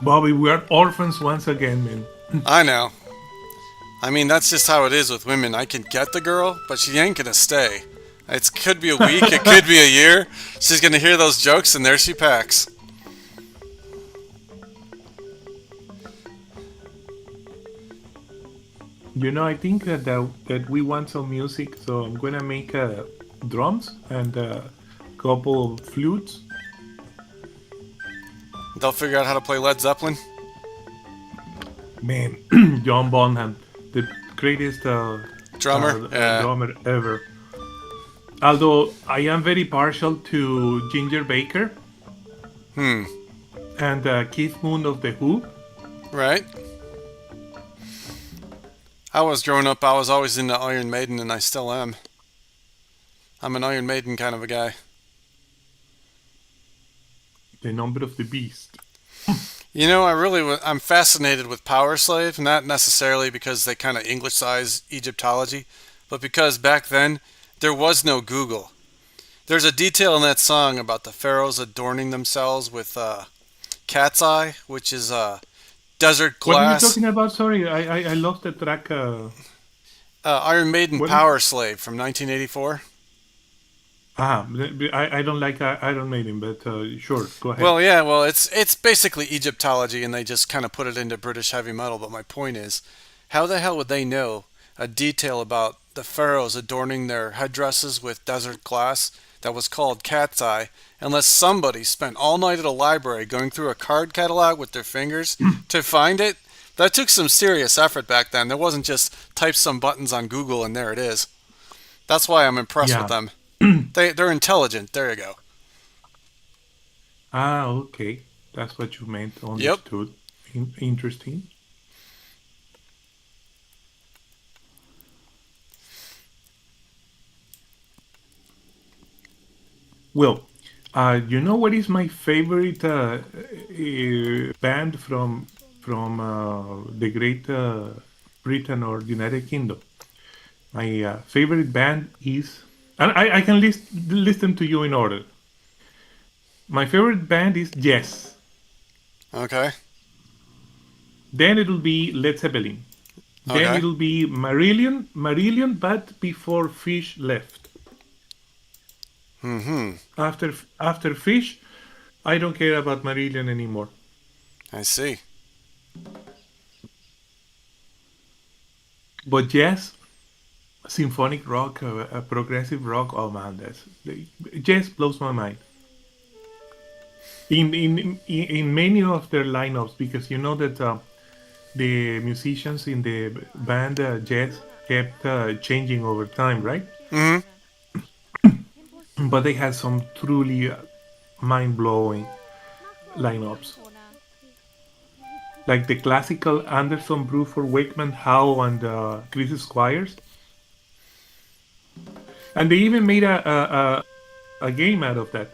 Bobby, we are orphans once again, man. I know. I mean, that's just how it is with women. I can get the girl, but she ain't gonna stay. It could be a week, it could be a year. She's gonna hear those jokes, and there she packs. I think that we want some music, so I'm gonna make drums and a couple of flutes. They'll figure out how to play Led Zeppelin. Man, John Bonham, the greatest Drummer. Yeah. drummer ever. Although I am very partial to Ginger Baker Hmm. and Keith Moon of The Who. Right. I was growing up. I was always into Iron Maiden, and I still am. I'm an Iron Maiden kind of a guy. The Number of the Beast. You know, I'm fascinated with Power Slave, not necessarily because they kind of Englishized Egyptology, but because back then there was no Google. There's a detail in that song about the pharaohs adorning themselves with cat's eye, which is desert What are you glass. talking about? Sorry, I lost the track. Iron Maiden What? Power Slave from 1984. I don't like Iron Maiden, but sure, go ahead. Well, yeah, well, it's basically Egyptology, and they just kind of put it into British heavy metal. But my point is, how the hell would they know a detail about the pharaohs adorning their headdresses with desert glass that was called cat's eye, unless somebody spent all night at a library going through a card catalog with their fingers to find it? That took some serious effort back then. There wasn't just type some buttons on Google and there it is. That's why I'm impressed with Yeah. them. They're intelligent. There you go. Okay. That's what you meant. Yep. Understood. Interesting. Well, you know what is my favorite band from the Great Britain or United Kingdom? My favorite band is, and I can list them to you in order. My favorite band is Yes. Okay. Then it'll be Led Zeppelin. Then Okay. it'll be Marillion, but before Fish left. Mm-hmm. After Fish, I don't care about Marillion anymore. I see. But yes, symphonic rock, progressive rock. Oh man, Yes blows my mind. In many of their lineups, because you know that the musicians in the band Yes kept changing over time, right? Mm-hmm. But they had some truly mind-blowing lineups, like the classical Anderson, Bruford, Wakeman, Howe, and Chris Squires. And they even made a game out of that.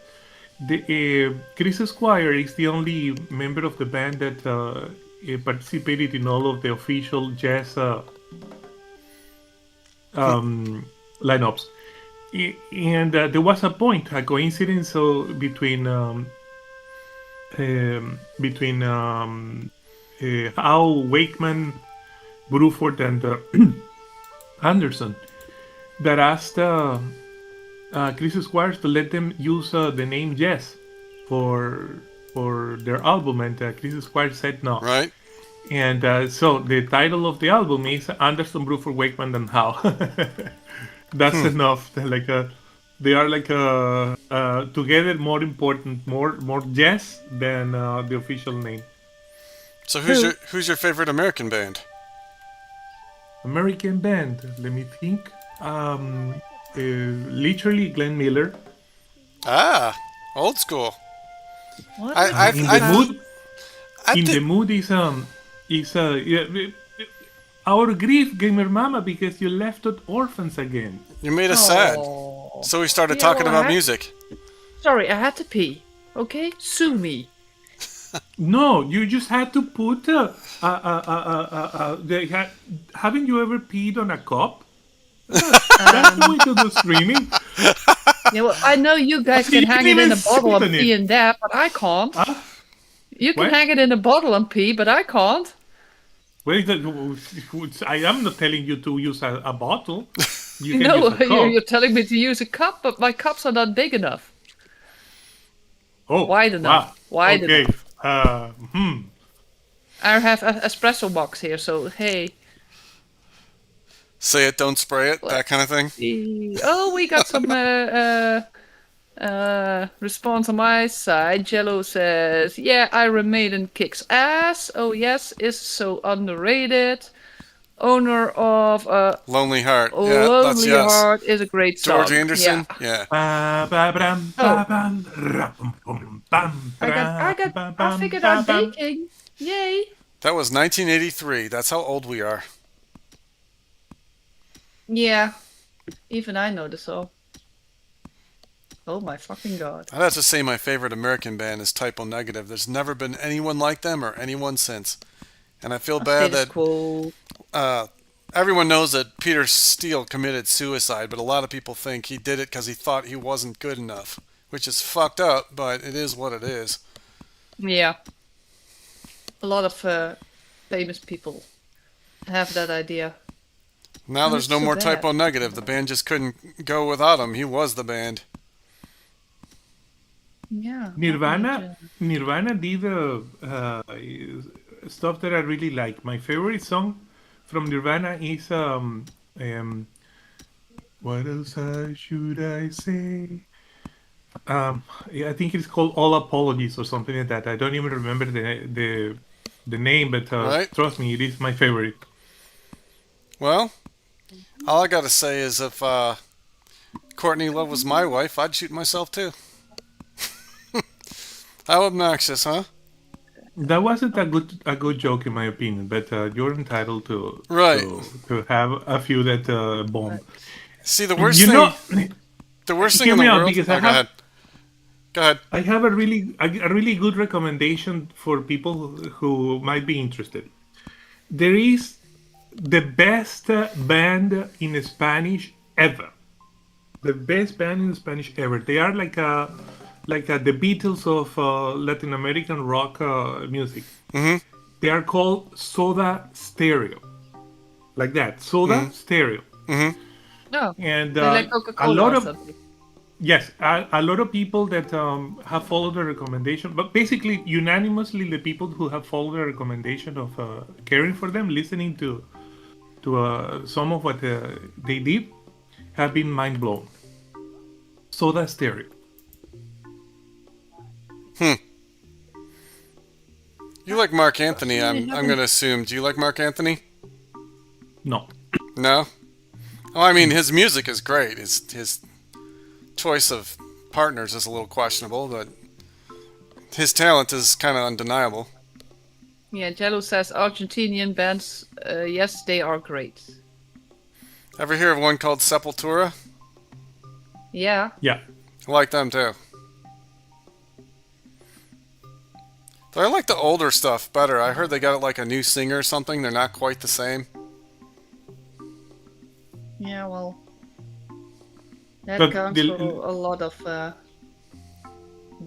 Chris Squire is the only member of the band that participated in all of the official jazz lineups. And there was a point, a coincidence between Howe, Wakeman, Bruford, and Anderson that asked Chris Squires to let them use the name Yes for their album, and Chris Squires said no. Right. And so the title of the album is Anderson, Bruford, Wakeman, and Howe. That's enough. They are together more important, more Yes than the official name. So who's your favorite American band? American band. Let me think. Literally Glenn Miller. Ah, old school. What? I In the I mood, I in the think mood is our grief, gamer mama, because you left us orphans again. you made us sad. Oh. So we started Yeah, talking well, about I- music. Sorry, I had to pee. Okay, sue me. No, you just had to put. Haven't you ever peed on a cup? That's the way to do streaming. Yeah, well, I know you guys You can hang didn't it in even a bottle and sit on pee it. in that, but I can't. Huh? You can What? hang it in a bottle and pee, but I can't. Well, I am not telling you to use a bottle. You can No, use a cup. you're telling me to use a cup, but my cups are not big enough. Oh, Wide enough. wow. Wide Okay. enough. Hmm. I have an espresso box here, so hey. Say it, don't spray it, that Let's kind of thing. see. Oh, we got some response on my side. Jello says, "Yeah, Iron Maiden kicks ass. Oh yes, is so underrated. Owner of Lonely Heart. Yeah, that's Lonely yes. Heart is a great George song." Anderson. Yeah. Yeah. Oh, I figured out baking. Yay. That was 1983. That's how old we are. Yeah. Even I know the song. Oh my fucking god. I'd have to say my favorite American band is Typo Negative. There's never been anyone like them or anyone since. And I feel bad Status that Quo. everyone knows that Peter Steele committed suicide, but a lot of people think he did it because he thought he wasn't good enough, which is fucked up, but it is what it is. Yeah. A lot of famous people have that idea. Now And there's it's no so more bad. Typo Negative. The band just couldn't go without him. He was the band. Yeah. Nirvana did stuff that I really like. My favorite song from Nirvana is what else should I say? Yeah, I think it's called All Apologies or something like that. I don't even remember the name, but Right? trust me, it is my favorite. Well, all I gotta say is if Courtney Love was my wife, I'd shoot myself too. How obnoxious, huh? That wasn't a good joke in my opinion, but you're entitled to Right. to have a few that bomb. See, the worst You thing, know, the worst thing hear in the me out world. because Oh, go ahead. Go ahead. I have a really good recommendation for people who might be interested. There is the best band in Spanish ever. The best band in Spanish ever. They are like the Beatles of Latin American rock music. Mm-hmm. They are called Soda Stereo, like that. Soda Stereo, Mm-hmm. No. and They like a Coca-Cola lot or of something. yes, a lot of people that have followed the recommendation, but basically unanimously, the people who have followed the recommendation of caring for them, listening to some of what they did, have been mind blown. Soda Stereo. You like Mark Anthony? I'm haven't- gonna assume. Do you like Mark Anthony? No, No. Oh, I mean, his music is great. His choice of partners is a little questionable, but his talent is kind of undeniable. Yeah, Jello says Argentinian bands, yes, they are great. Ever hear of one called Sepultura? Yeah. yeah, I like them too. Though I like the older stuff better. I heard they got like a new singer or something. They're not quite the same. Yeah, well, that But counts for a lot of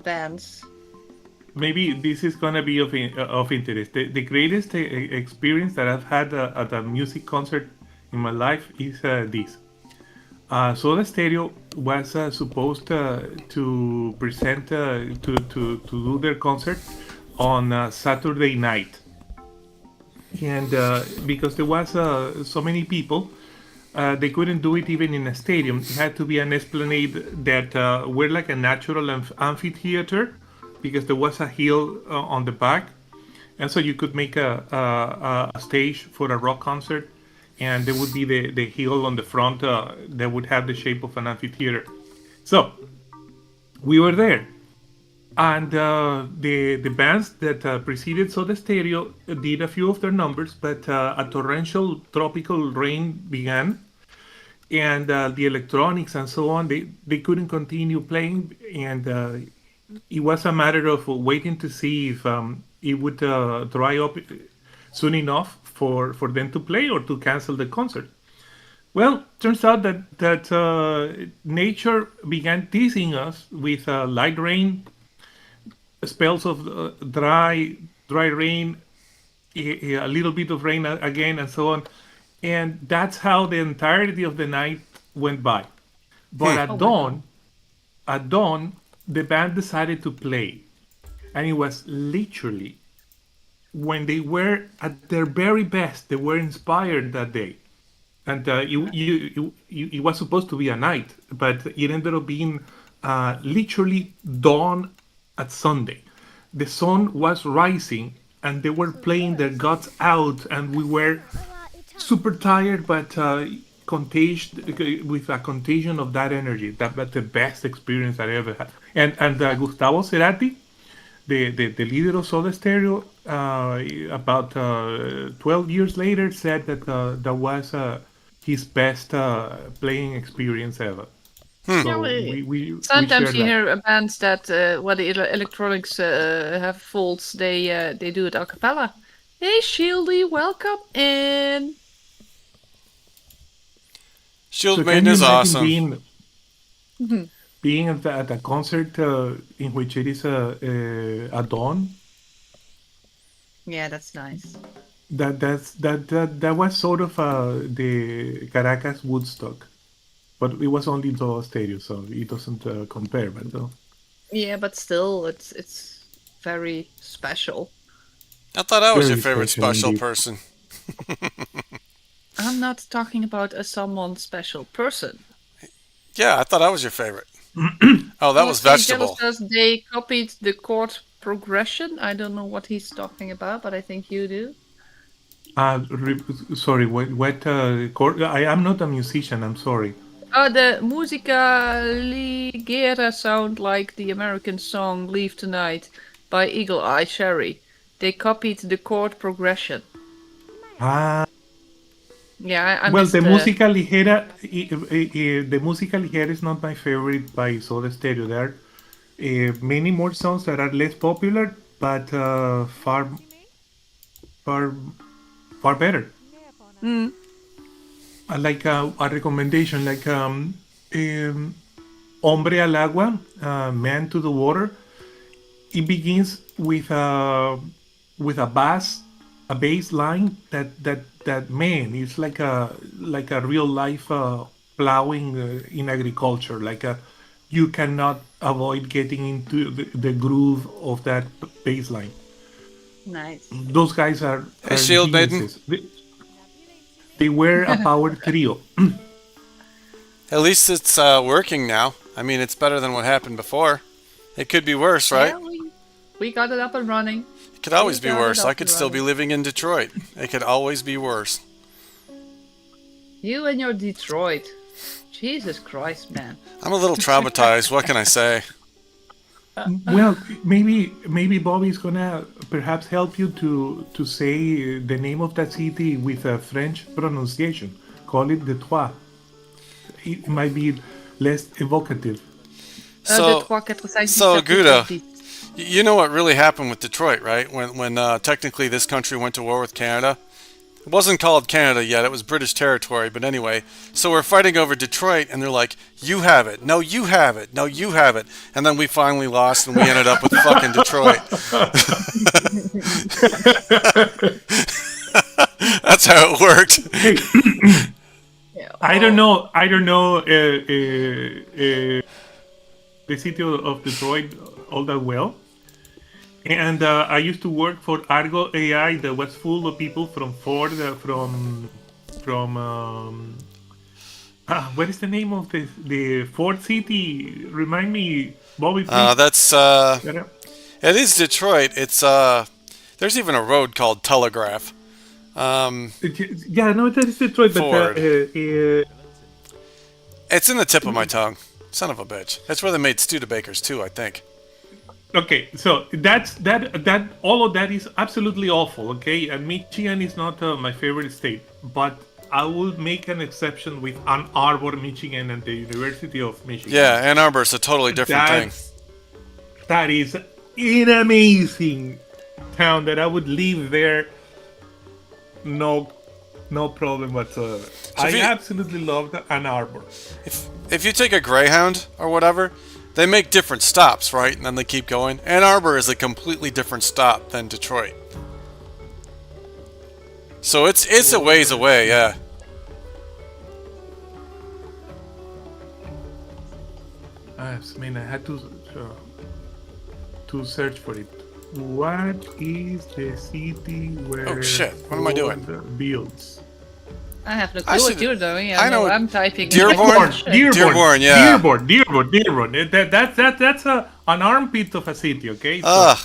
bands. maybe this is gonna be of interest. The greatest experience that I've had at a music concert in my life is this. Soda Stereo was supposed to present to do their concert on Saturday night, and because there was so many people, they couldn't do it even in a stadium. It had to be an esplanade that were like a natural amphitheater, because there was a hill on the back, and so you could make a stage for a rock concert, and there would be the hill on the front that would have the shape of an amphitheater. So we were there, and the bands that preceded Soda Stereo did a few of their numbers, but a torrential tropical rain began, and the electronics and so on, they couldn't continue playing, and it was a matter of waiting to see if it would dry up soon enough for them to play or to cancel the concert. Well, turns out that nature began teasing us with light rain, spells of dry rain, a little bit of rain again, and so on. And that's how the entirety of the night went by. But Oh wow. at dawn, the band decided to play, and it was literally when they were at their very best. They were inspired that day, and it was supposed to be a night, but it ended up being literally dawn at Sunday. The sun was rising, and they were playing their guts out, and we were super tired, but contagion with a contagion of that energy. That was the best experience I ever had. And Gustavo Cerati, the leader of Soda Stereo, about 12 years later, said that that was his best playing experience ever. Yeah, So we share sometimes you that. hear bands that when the electronics have faults, they do it a cappella. Hey, Shieldy, welcome in. So Shield can Maiden you is imagine awesome. being at a concert in which it is a dawn? Yeah, that's nice. That was sort of the Caracas Woodstock, but it was only the stereo, so it doesn't compare. But Yeah, but still, it's very special. I thought I was your very favorite special special indeed. person. I'm not talking about a someone special person. Yeah, I thought I was your favorite. Oh, I that was was saying jealous vegetable. because they copied the chord progression. I don't know what he's talking about, but I think you do. Re- Sorry, what I am not a musician. I'm sorry. Oh, the musica ligera sound like the American song Leave Tonight by Eagle Eye Cherry. They copied the chord progression. Ah, Yeah, I well, missed the. the Música Ligera is not my favorite by Soda Stereo. There are many more songs that are less popular, but far, far better. Mm, Like a recommendation, like Hombre al Agua, Man to the Water. It begins with a bass line that man, it's like a real life plowing in agriculture. Like you cannot avoid getting into the groove of that bass line. nice. Those guys Hey, are Shield Maiden. geniuses. They were a power trio. At least it's working now. I mean, it's better than what happened before. It could be worse, right? Yeah, we got it up and running. It could We always be got it worse. I up could and still be running. living in Detroit. It could always be worse. You and your Detroit. Jesus Christ, man. I'm a little traumatized. What can I say? Well, maybe Bobby's gonna perhaps help you to say the name of that city with a French pronunciation. Call it Detroit. It might be less evocative. De So, 3, 4, 5, 6, so 7, 8, 9, Gouda, 10. you know what really happened with Detroit, right? When technically this country went to war with Canada. It wasn't called Canada yet. It was British territory. But anyway, so we're fighting over Detroit, and they're like, "You have it. No, you have it. No, you have it." And then we finally lost, and we ended up with fucking Detroit. That's how it worked. Hey, Yeah. I don't Oh, know. I don't know the city of Detroit all that well. And I used to work for Argo AI that was full of people from Ford, from what is the name of the Ford city? Remind me, Bobby, please. That's Yeah, it is Detroit. It's there's even a road called Telegraph. Um, yeah, no, that is Detroit, but Ford. It's in the tip of my tongue. Son of a bitch. That's where they made Studebakers too, I think. okay, so that all of that is absolutely awful. Okay, and Michigan is not my favorite state, but I will make an exception with Ann Arbor, Michigan, and the University of Michigan. Yeah, Ann Arbor is a totally different thing. That's that is an amazing town that I would live there. No, no problem whatsoever. So I absolutely loved Ann Arbor. if you take a Greyhound or whatever, they make different stops, right? And then they keep going. Ann Arbor is a completely different stop than Detroit. So it's a ways away, yeah. Man, I had to search for it. What is the city where Oh shit! What am I doing? Ford builds? I have no I clue what should- you're doing. I know I'm typing. Dearborn? Dearborn, yeah. Dearborn. That's an armpit of a city, okay? So, Ugh.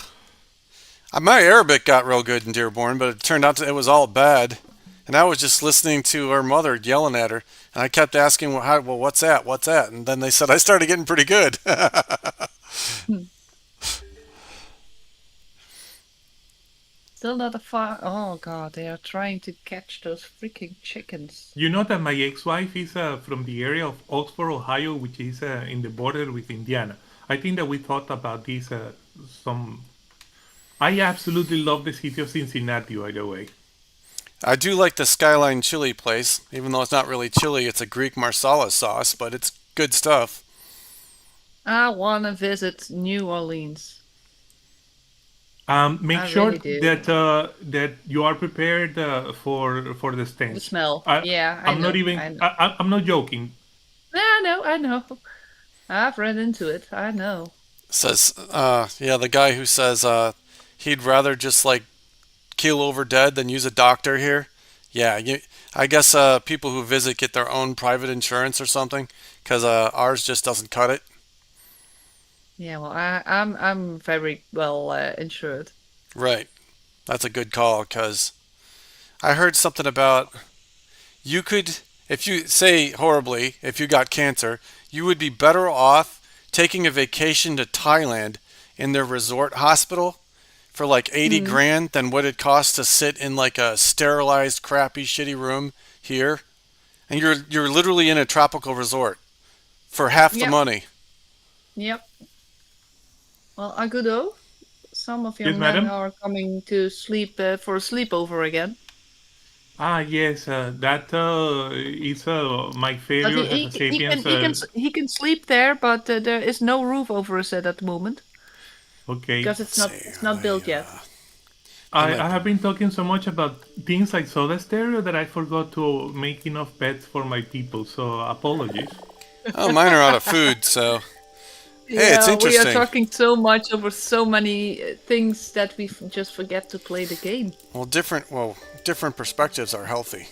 My Arabic got real good in Dearborn, but it turned out it was all bad. And I was just listening to her mother yelling at her, and I kept asking, well, what's that? What's that? And then they said I started getting pretty good. Still not a far. Oh god, they are trying to catch those freaking chickens. you know that my ex-wife is from the area of Oxford, Ohio, which is in the border with Indiana. I think that we thought about this some. I absolutely love the city of Cincinnati, by the way. I do like the Skyline chili place, even though it's not really chili, it's a Greek marsala sauce, but it's good stuff. I wanna visit New Orleans. Make I sure really do. that you are prepared for the The stench. smell. Yeah, I'm know. not even. I know. I'm not joking. Yeah, I know. I've read into it. I know. Says, yeah, the guy who says he'd rather just like keel over dead than use a doctor here. Yeah, I guess people who visit get their own private insurance or something, because ours just doesn't cut it. Yeah, well, I'm very well insured. Right. That's a good call, because I heard something about you could, if you say horribly, if you got cancer, you would be better off taking a vacation to Thailand in their resort hospital for like 80 Mm. grand than what it costs to sit in like a sterilized, crappy, shitty room here. And you're literally in a tropical resort for half the Yep. money. Yep. Well, Agudo, some of your Yes, men madam. are coming to sleep for a sleepover again. Ah, yes. That is my But failure as a sapiens. he can sleep there, but there is no roof over his head at the moment Okay. because Let's see. it's not built yet. I have been talking so much about things like Soda Stereo that I forgot to make enough bets for my people. So apologies. Oh, mine are out of food, so hey, it's We are interesting. talking so much over so many things that we just forget to play the game. Well, different perspectives are healthy.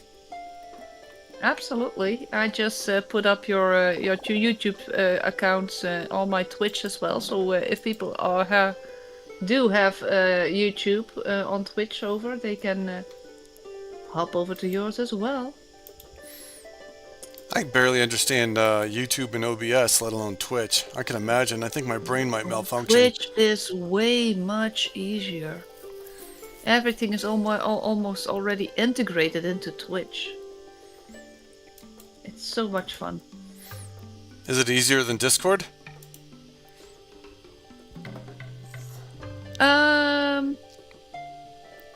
Absolutely. I just put up your two YouTube accounts on my Twitch as well. So if people do have YouTube on Twitch over, they can hop over to yours as well. I barely understand YouTube and OBS, let alone Twitch. I can imagine. I think my brain might malfunction. Twitch is way much easier. Everything is almost already integrated into Twitch. It's so much fun. Is it easier than Discord?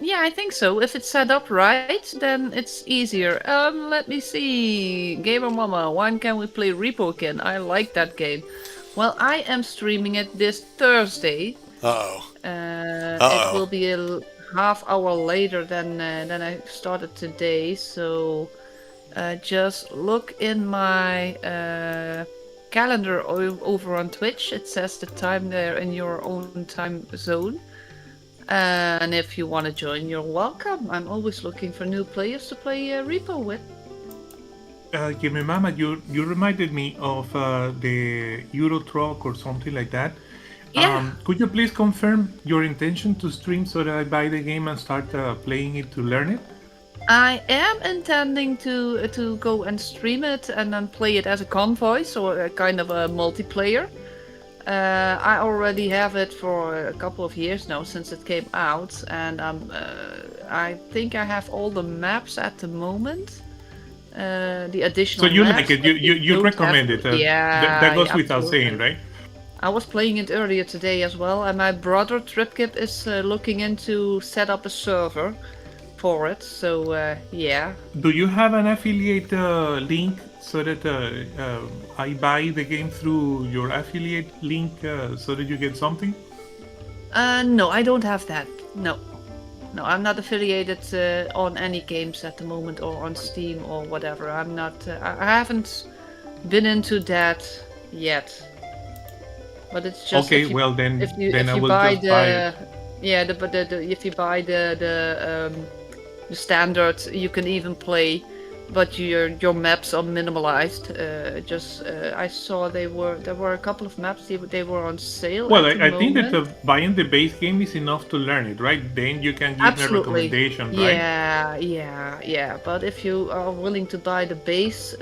Yeah, I think so. If it's set up right, then it's easier. Let me see. Gamer Mama, when can we play Repo again? I like that game. Well, I am streaming it this Thursday. Uh-oh. It will be a half hour later than I started today. So just look in my calendar over on Twitch. It says the time there in your own time zone. And if you want to join, you're welcome. I'm always looking for new players to play Repo with. Gimme Mama, you reminded me of the Euro Truck or something like that. Yeah. Could you please confirm your intention to stream so that I buy the game and start playing it to learn it? I am intending to go and stream it and then play it as a convoy, so a kind of a multiplayer. I already have it for a couple of years now since it came out, and I think I have all the maps at the moment. The additional So you maps like it? that You don't recommend have- it? Yeah, That goes yeah, without absolutely. saying, right? I was playing it earlier today as well, and my brother Tripkip is looking into set up a server for it. So yeah. Do you have an affiliate link so that I buy the game through your affiliate link so that you get something? No, I don't have that. No. No, I'm not affiliated on any games at the moment or on Steam or whatever. I'm not. I haven't been into that yet. But it's just Okay, well then if I you will buy just buy it. if you buy the standard, you can even play, but your maps are minimalized. I saw there were a couple of maps they were on sale Well, at the I think that moment. buying the base game is enough to learn it, right? Then you can give me a Absolutely. recommendation, right? Yeah. But if you are willing to buy the base,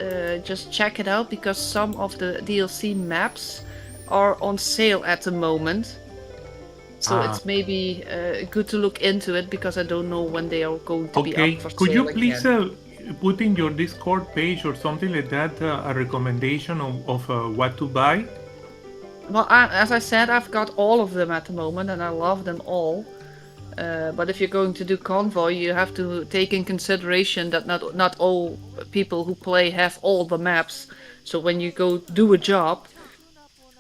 just check it out because some of the DLC maps are on sale at the moment. So Ah, it's maybe good to look into it because I don't know when they are going to be up okay. for Could you sale please again. put in your Discord page or something like that a recommendation of what to buy? Well, as I said, I've got all of them at the moment and I love them all. But if you're going to do convoy, you have to take in consideration that not all people who play have all the maps. So when you go do a job,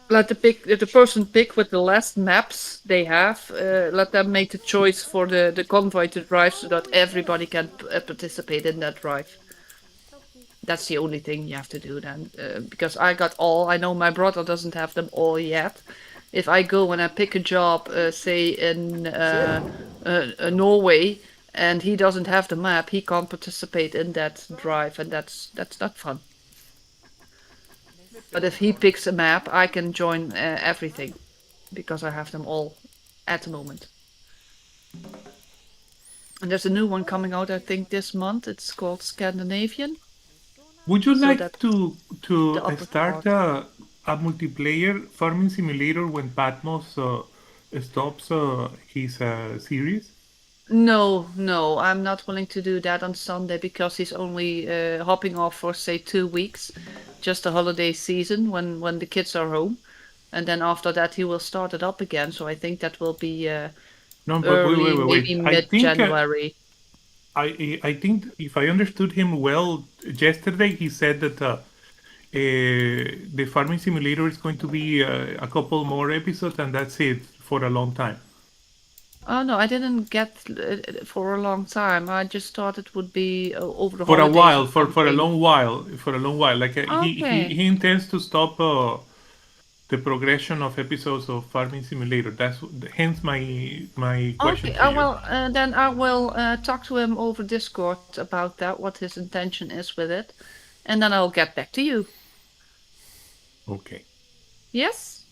let the person pick with the less maps they have. Let them make the choice for the convoy to drive, so that everybody can participate in that drive. That's the only thing you have to do then, because I got all. I know my brother doesn't have them all yet. If I go and I pick a job, say in Norway, and he doesn't have the map, he can't participate in that drive, and that's not fun. But if he picks a map, I can join everything because I have them all at the moment. And there's a new one coming out, I think, this month. It's called Scandinavian. Would you So like that's to the upper start part. a multiplayer farming simulator when Patmos stops his series? No, I'm not willing to do that on Sunday because he's only hopping off for say 2 weeks, just the holiday season when the kids are home, and then after that he will start it up again. So I think that will be No, but early, wait. maybe mid-January. I think if I understood him well yesterday, he said that the farming simulator is going to be a couple more episodes, and that's it for a long time. Oh no, I didn't get for a long time. I just thought it would be over the For a holidays or while, for a something. long while, for a long while. Like Okay. he intends to stop the progression of episodes of Farming Simulator. That's hence my question Okay, to you. then I will talk to him over Discord about that, what his intention is with it, and then I'll get back to you. Okay. Yes?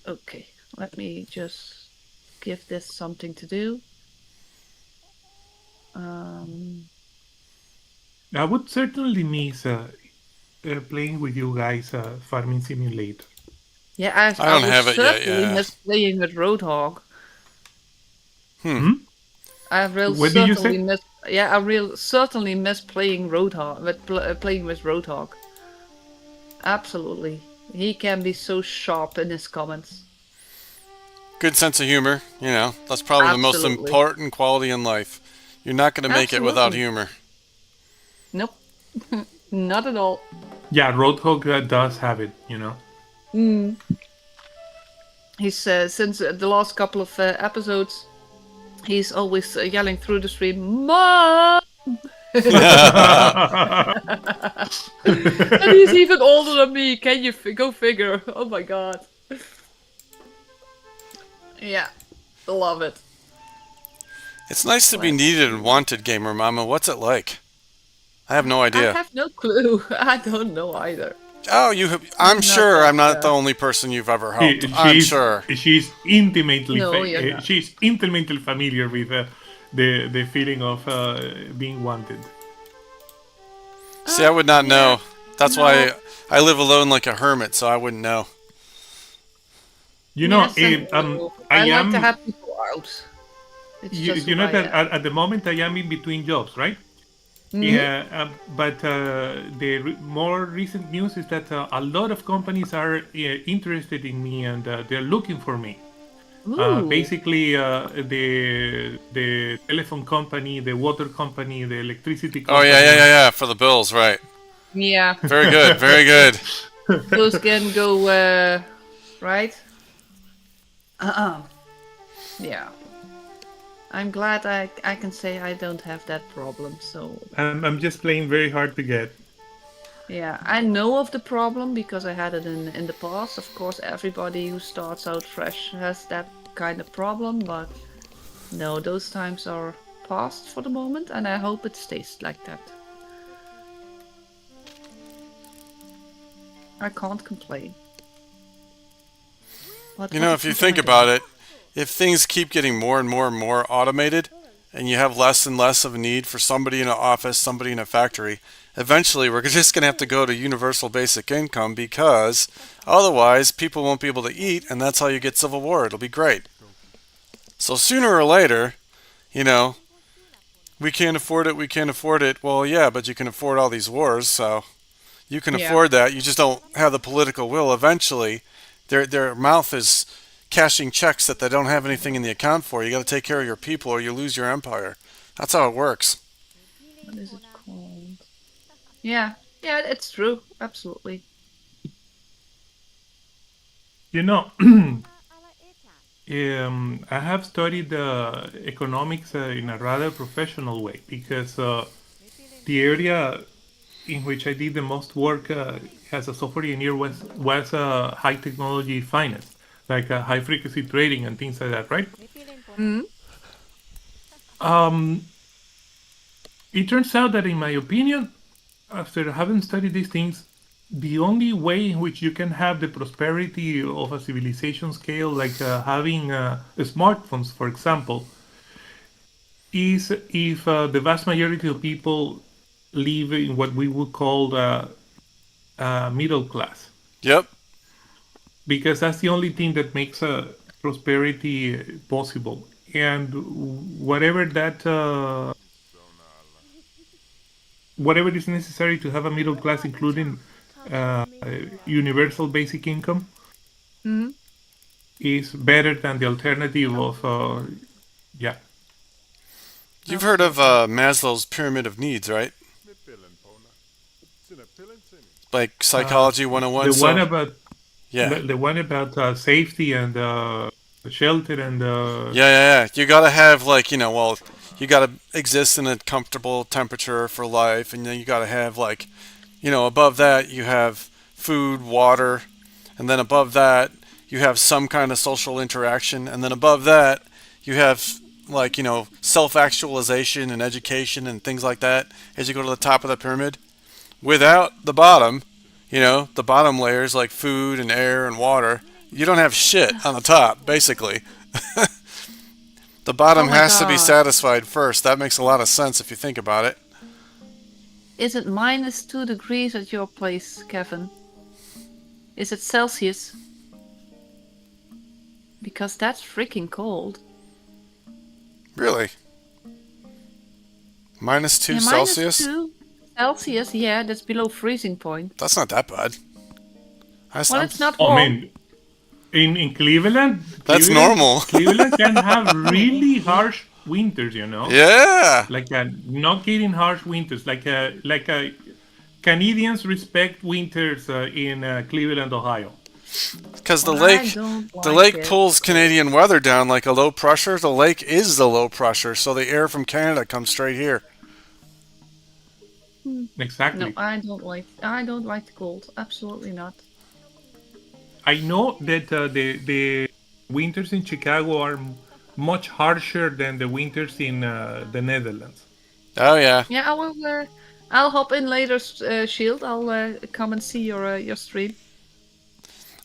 Okay, let me just give this something to do. I would certainly miss playing with you guys Farming Simulator. Yeah, I I don't will have it yet, certainly yeah. miss playing with Roadhog. Hmm? I will What did you certainly say? miss. Yeah, I will certainly miss playing Roadhog. Playing with Roadhog. Absolutely, he can be so sharp in his comments. Good sense of humor, you know. That's probably the most Absolutely, important quality in life. You're not going to make it without absolutely. humor. Nope, not at all. Yeah, Roadhog does have it, you know. He's since the last couple of episodes, he's always yelling through the stream, "Mom!" And he's even older than me. Can you go figure? Oh my god. Yeah, love it. It's nice to be Let's needed and see. wanted, Gamer Mama. What's it like? I have no I idea. have no clue. I don't know either. Oh, I'm I'm not sure that. I'm not the only person you've ever helped. She, I'm she's sure. she's intimately No, you're not. she's intimately familiar with the feeling of being wanted. See, I would not Yeah. know. That's No. why I live alone like a hermit, so I wouldn't know. You know, Yes and no. I I like to am. have people out. It's just You who know I that am. at the moment I am in between jobs, right? Hmm. Yeah, but more recent news is that a lot of companies are interested in me and they're looking for me. Ooh. Basically, the telephone company, the water company, the electricity Oh company. yeah. For the bills, right? Yeah. Very good, very good. Those can go right. Uh-uh. Yeah. I'm glad I can say I don't have that problem. So I'm just playing very hard to get. yeah, I know of the problem because I had it in the past. Of course, everybody who starts out fresh has that kind of problem, but no, those times are past for the moment, and I hope it stays like that. I can't complain. What, You what know, did if you you think find about out? it, if things keep getting more and more and more automated, and you have less and less of a need for somebody in an office, somebody in a factory, eventually we're just going to have to go to universal basic income because otherwise people won't be able to eat, and that's how you get civil war. It'll be great. So sooner or later, you know, we can't afford it, we can't afford it. Well, yeah, but you can afford all these wars, so you can Yeah, afford that. You just don't have the political will. Eventually, their mouth is cashing checks that they don't have anything in the account for. You got to take care of your people, or you lose your empire. That's how it works. what is it called? Yeah, yeah, it's true. Absolutely. You know, I have studied economics in a rather professional way because the area in which I did the most work as a software engineer was high technology finance, like high frequency trading and things like that, right? Mm. Um, it turns out that, in my opinion, after having studied these things, the only way in which you can have the prosperity of a civilization scale, like having smartphones, for example, is if the vast majority of people live in what we would call middle class, Yep. because that's the only thing that makes prosperity possible. And whatever that whatever is necessary to have a middle class, including uh, universal basic income, Mm. is better than the alternative of yeah. You've heard of Absolutely. Maslow's pyramid of needs, right? Like Uh, Psychology 101. the one So, about yeah. the one about safety and shelter and Yeah. You gotta have, like, well, you gotta exist in a comfortable temperature for life, and then you gotta have, like, above that you have food, water, and then above that you have some kind of social interaction, and then above that you have, like, self-actualization and education and things like that as you go to the top of the pyramid. Without the bottom, the bottom layers like food and air and water, you don't have shit on the top, basically. The Oh bottom my has to be god. satisfied first. That makes a lot of sense if you think about it. Is it -2 degrees at your place, Kevin? Is it Celsius? Because that's freaking cold. Really. Minus 2 Yeah, minus Celsius? 2 Celsius. Yeah, that's below freezing point. That's not that bad. Well, I'm, it's not oh warm. man, in Cleveland, that's normal. Cleveland can have really harsh winters, Yeah. like not kidding, harsh winters, like Canadians respect winters in Cleveland, Ohio. Because the Well, I lake, don't the like lake it. pulls Canadian weather down like a low pressure. The lake is the low pressure, so the air from Canada comes straight here. No, Exactly. I don't like the cold. Absolutely not. I know that the winters in Chicago are much harsher than the winters in the Netherlands. Oh yeah. Yeah, I will. I'll hop in later, Shield. I'll come and see your stream.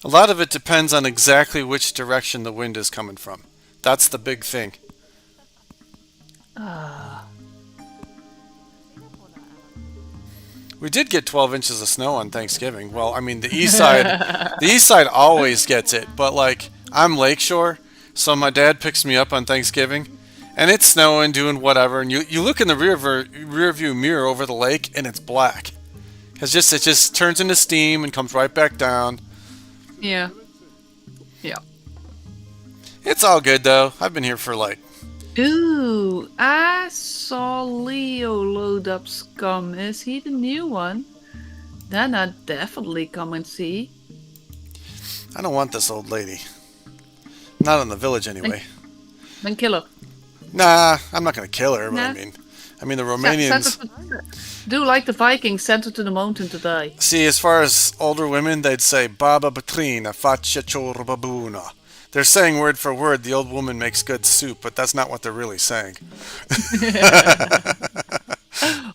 A lot of it depends on exactly which direction the wind is coming from. That's the big thing. Ah. We did get 12 inches of snow on Thanksgiving. Well, I mean, the east side always gets it, but like I'm lakeshore, so my dad picks me up on Thanksgiving, and it's snowing, doing whatever, and you look in the rear view mirror over the lake, and it's black. It just turns into steam and comes right back down. Yeah. Yeah. It's all good though. I've been here for like Ooh, I saw Leo load up Scum. Is he the new one? Then I definitely come and see. I don't want this old lady. Not in the village Then, anyway. then kill her. Nah, I'm not gonna kill her, but Nah. I mean the Send her Romanians. to, do like the Vikings, send her to the mountain to die. See, as far as older women, they'd say "Baba Batrina faccia ciorba." They're saying word for word, "The old woman makes good soup," but that's not what they're really saying.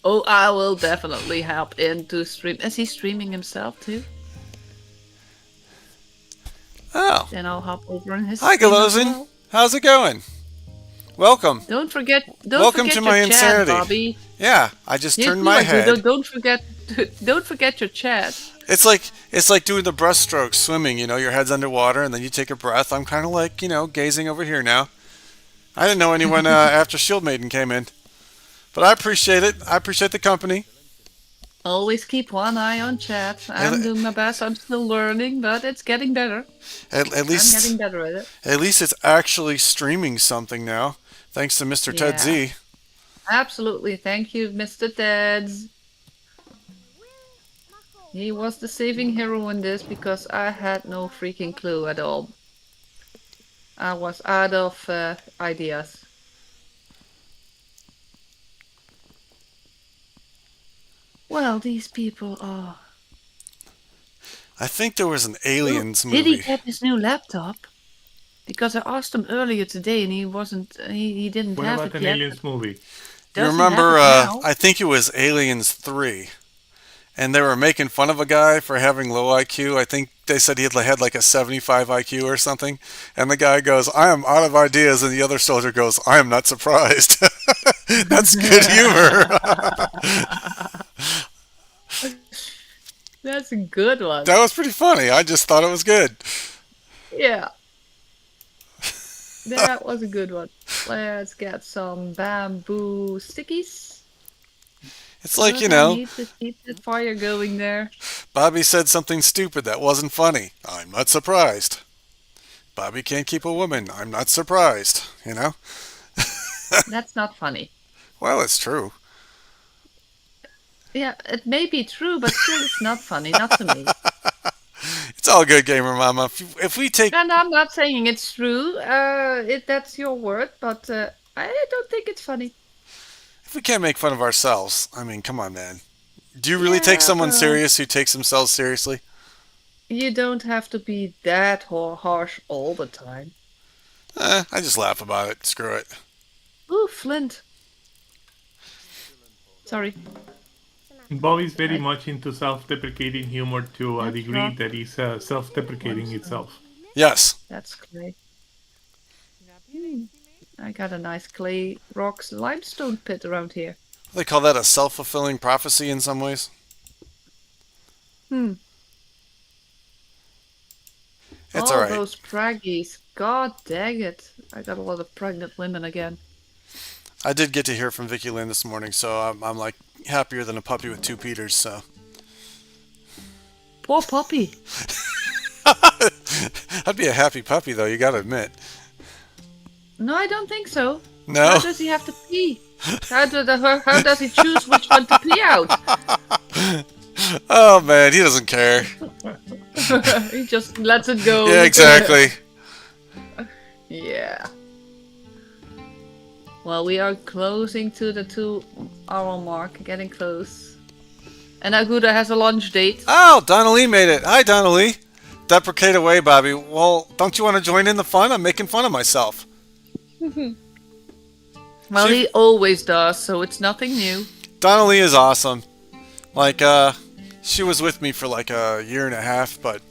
Oh, I will definitely help into stream. Is he streaming himself too? Oh, Then I'll hop over in his hi stream as Galozin. well. How's it going? Welcome. Don't Welcome to forget your my chat, insanity. Bobby. Yeah, I just You turned do my like you head. don't forget don't forget your chat. It's like doing the breaststroke swimming. Your head's underwater and then you take a breath. I'm kind of like gazing over here now. I didn't know anyone after Shield Maiden came in, but I appreciate it. I appreciate the company. Always keep one eye on chat. I'm At, doing my best. I'm still learning, but it's getting better. at I'm getting least better at it. at least it's actually streaming something now, thanks to Mr. Ted Yeah, Z. absolutely. Thank you, Mr. Teds. He was the saving hero in this because I had no freaking clue at all. I was out of ideas. Well, these people are. I think there was an Well, Aliens did he movie. get his new laptop? Because I asked him earlier today and he wasn't. He didn't What have about it an yet. aliens movie? You Does he have remember? it now? I think it was Aliens 3. And they were making fun of a guy for having low IQ. I think they said he had like a 75 IQ or something. And the guy goes, "I am out of ideas." And the other soldier goes, "I am not surprised." That's good humor. That's a good one. That was pretty funny. I just thought it was good. Yeah, that was a good one. Let's get some bamboo stickies. It's like, Because I need to keep the fire going there. Bobby said something stupid that wasn't funny. I'm not surprised. Bobby can't keep a woman. I'm not surprised. That's not funny. Well, it's true. Yeah, it may be true, but still it's not funny, not to me. It's all good, Gamer Mama. If we take. And I'm not saying it's true. That's your word, but I don't think it's funny. If we can't make fun of ourselves, I mean, come on, man. Do you really take Yeah, someone but serious who takes themselves seriously? you don't have to be that harsh all the time. I just laugh about it. Screw it. Ooh, Flint. Sorry. Bobby's very I, much into self-deprecating humor to a that's degree rock. that is One self-deprecating stone. itself. Yes. That's clay. Hmm. I got a nice clay rocks limestone pit around here. They call that a self-fulfilling prophecy in some ways. Hmm. It's all All right. those praggies. God dang it. I got a lot of pregnant women again. I did get to hear from Vicky Lynn this morning, so I'm like happier than a puppy with two Peters. So Poor puppy. I'd be a happy puppy, though. You gotta admit. No, I don't think so. No. How does he have to pee? How does he choose which one to pee out? Oh man, he doesn't care. He just lets it go. Yeah, exactly. Yeah. Well, we are closing to the 2 hour mark, getting close. And Aguda has a lunch date. Oh, Donnelly made it. Hi, Donnelly. Deprecate away, Bobby. Well, don't you want to join in the fun? I'm making fun of myself. Well, he always does, so it's nothing new. Donnelly is awesome. Like, she was with me for like a year and a half, but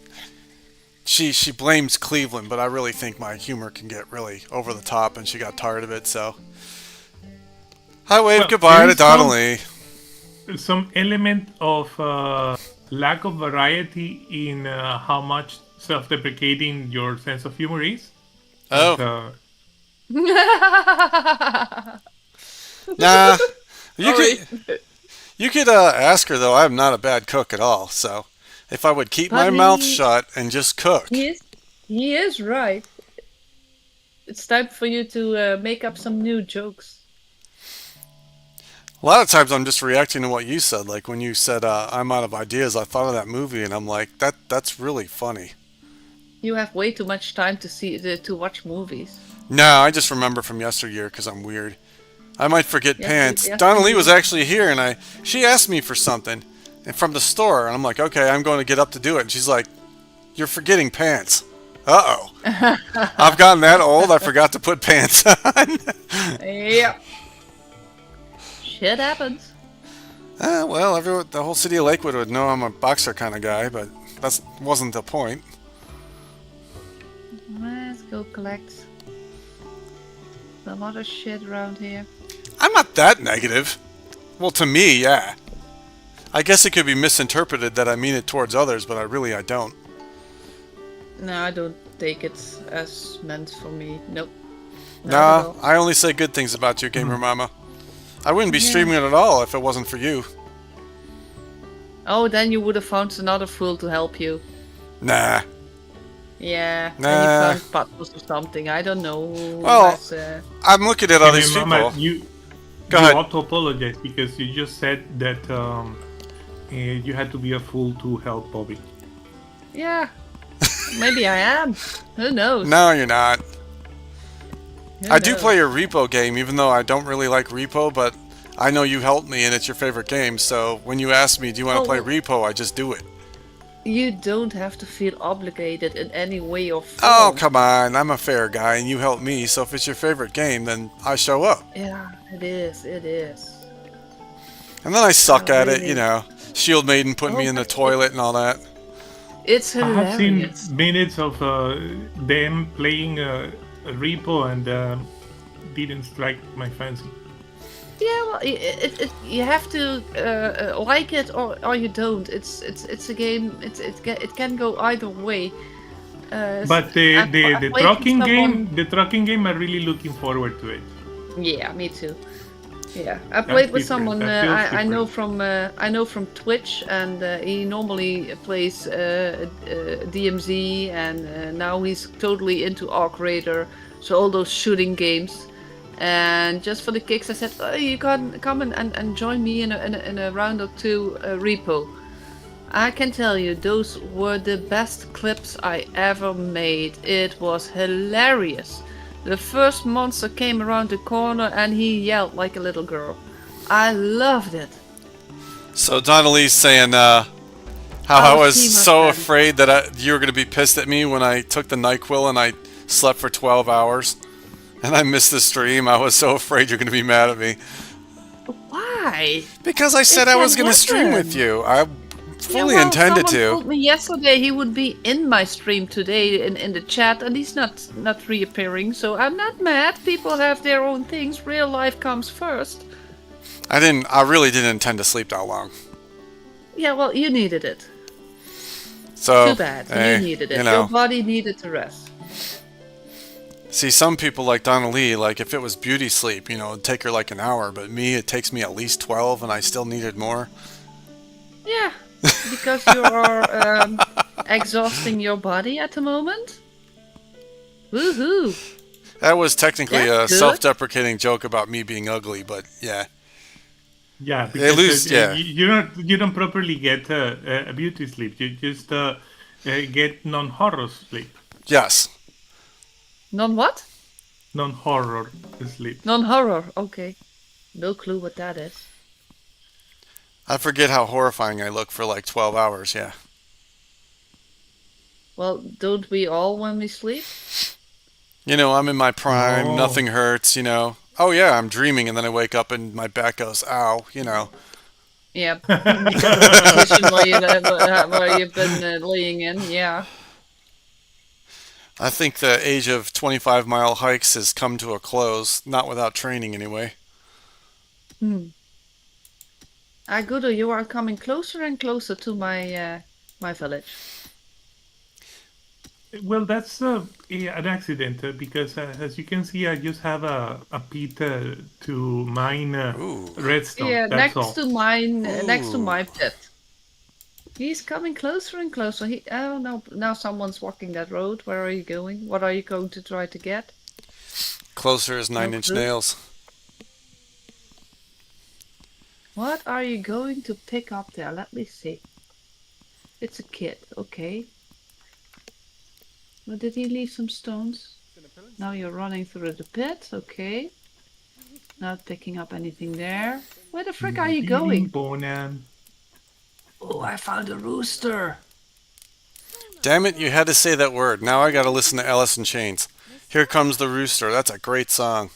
she blames Cleveland, but I really think my humor can get really over the top, and she got tired of it, so. I wave Well, goodbye there to is Donnelly. some element of lack of variety in how much self-deprecating your sense of humor is. Oh, But, nah. You Sorry. could ask her though. I'm not a bad cook at all, so if I would keep my But mouth shut and just cook. he is right. It's time for you to make up some new jokes. A lot of times I'm just reacting to what you said. Like when you said I'm out of ideas, I thought of that movie, and I'm like, that's really funny. You have way too much time to watch movies. No, I just remember from yesteryear because I'm weird. I might forget Yes, pants. yes, Donna Lee was indeed. actually here, and she asked me for something, and from the store, and I'm like, okay, I'm going to get up to do it. And she's like, "You're forgetting pants." Uh-oh. I've gotten that old. I forgot to put pants on. Yeah. Shit happens. Well, the whole city of Lakewood would know I'm a boxer kind of guy, but that wasn't the point. Let's go collect some other shit around here. I'm not that negative. Well, to me, yeah. I guess it could be misinterpreted that I mean it towards others, but I don't. No, I don't take it as meant for me. Nope. Not at Nah, all. I only say good things about you, Gamer Mama. I wouldn't be Yeah. streaming it at all if it wasn't for you. Oh, then you would have found another fool to help you. Nah. Yeah. Nah. Then you found puzzles or something. I don't know. Well, That's, I'm looking at all Hey, these Mama, people. you Go ahead. auto apologize because you just said that you had to be a fool to help Bobby. yeah. Maybe I am. Who knows? No, you're not. Who I do knows? play your repo game, even though I don't really like repo, but I know you helped me and it's your favorite game, so when you ask me, do you want to Oh, play well- repo, I just do it. You don't have to feel obligated in any way or form. Oh, come on, I'm a fair guy and you helped me, so if it's your favorite game, then I show up. Yeah, it is. It is. And then I suck Oh, at it, really? you know. Shield Maiden put me Oh, in the but toilet and all that. It's I have seen hilarious. minutes of them playing Repo and didn't strike my fancy. Yeah, well, you have to like it or you don't. It's a game. It can go either way. But the I've played with trucking someone- game, the trucking game, I'm really looking forward to it. Yeah, me too. Yeah, I played with different. someone That feels I know different. from Twitch, and he normally plays DMZ, and now he's totally into Arc Raider, so all those shooting games. And just for the kicks, I said, oh, you can come and join me in a round or two repo. I can tell you, those were the best clips I ever made. It was hilarious. The first monster came around the corner and he yelled like a little girl. I loved it. So Donnelly's saying how I Our was team of so friends. afraid that you were going to be pissed at me when I took the NyQuil and I slept for 12 hours. And I missed the stream. I was so afraid you're going to be mad at me. Why? Because I said It I was can going to stream happen. with you. I fully well, intended someone to. told me yesterday he would be in my stream today in the chat, and he's not reappearing. So I'm not mad. People have their own things. Real life comes first. I really didn't intend to sleep that long. Yeah, well, you needed it. So, Too bad. hey, You needed it. you know. Your body needed to rest. See, some people like Donna Lee, like if it was beauty sleep, you know, it'd take her like an hour, but me, it takes me at least 12 and I still needed more. Yeah, because you are exhausting your body at the moment. Woohoo! That was technically That's a good. self-deprecating joke about me being ugly, but yeah. Yeah, because lose- yeah. you don't properly get a beauty sleep. You just get non-horror sleep. Yes. Non what? Non-horror sleep. Non-horror. Okay. No clue what that is. I forget how horrifying I look for like 12 hours, yeah. Well, don't we all when we sleep? You know, I'm in my prime, Oh. nothing hurts, you know. Oh yeah, I'm dreaming and then I wake up and my back goes, ow, you know. Yeah, because of the position where you've been laying in. Yeah. I think the age of 25-mile hikes has come to a close, not without training anyway. Guido, you are coming closer and closer to my village. Well, that's an accident because, as you can see, I just have a pit to mine Ooh. redstone. Yeah, That's all. next to Ooh. my pit. He's coming closer and closer. Oh no! Now someone's walking that road. Where are you going? What are you going to try to get? Closer as No 9-inch clue. nails. What are you going to pick up there? Let me see. It's a kid. Okay. Well, did he leave some stones? Now you're running through the pit. Okay. Not picking up anything there. Where the frick are you going? Oh, I found a rooster. Damn it, you had to say that word. Now I gotta listen to Alice in Chains. Here Comes the Rooster. That's a great song.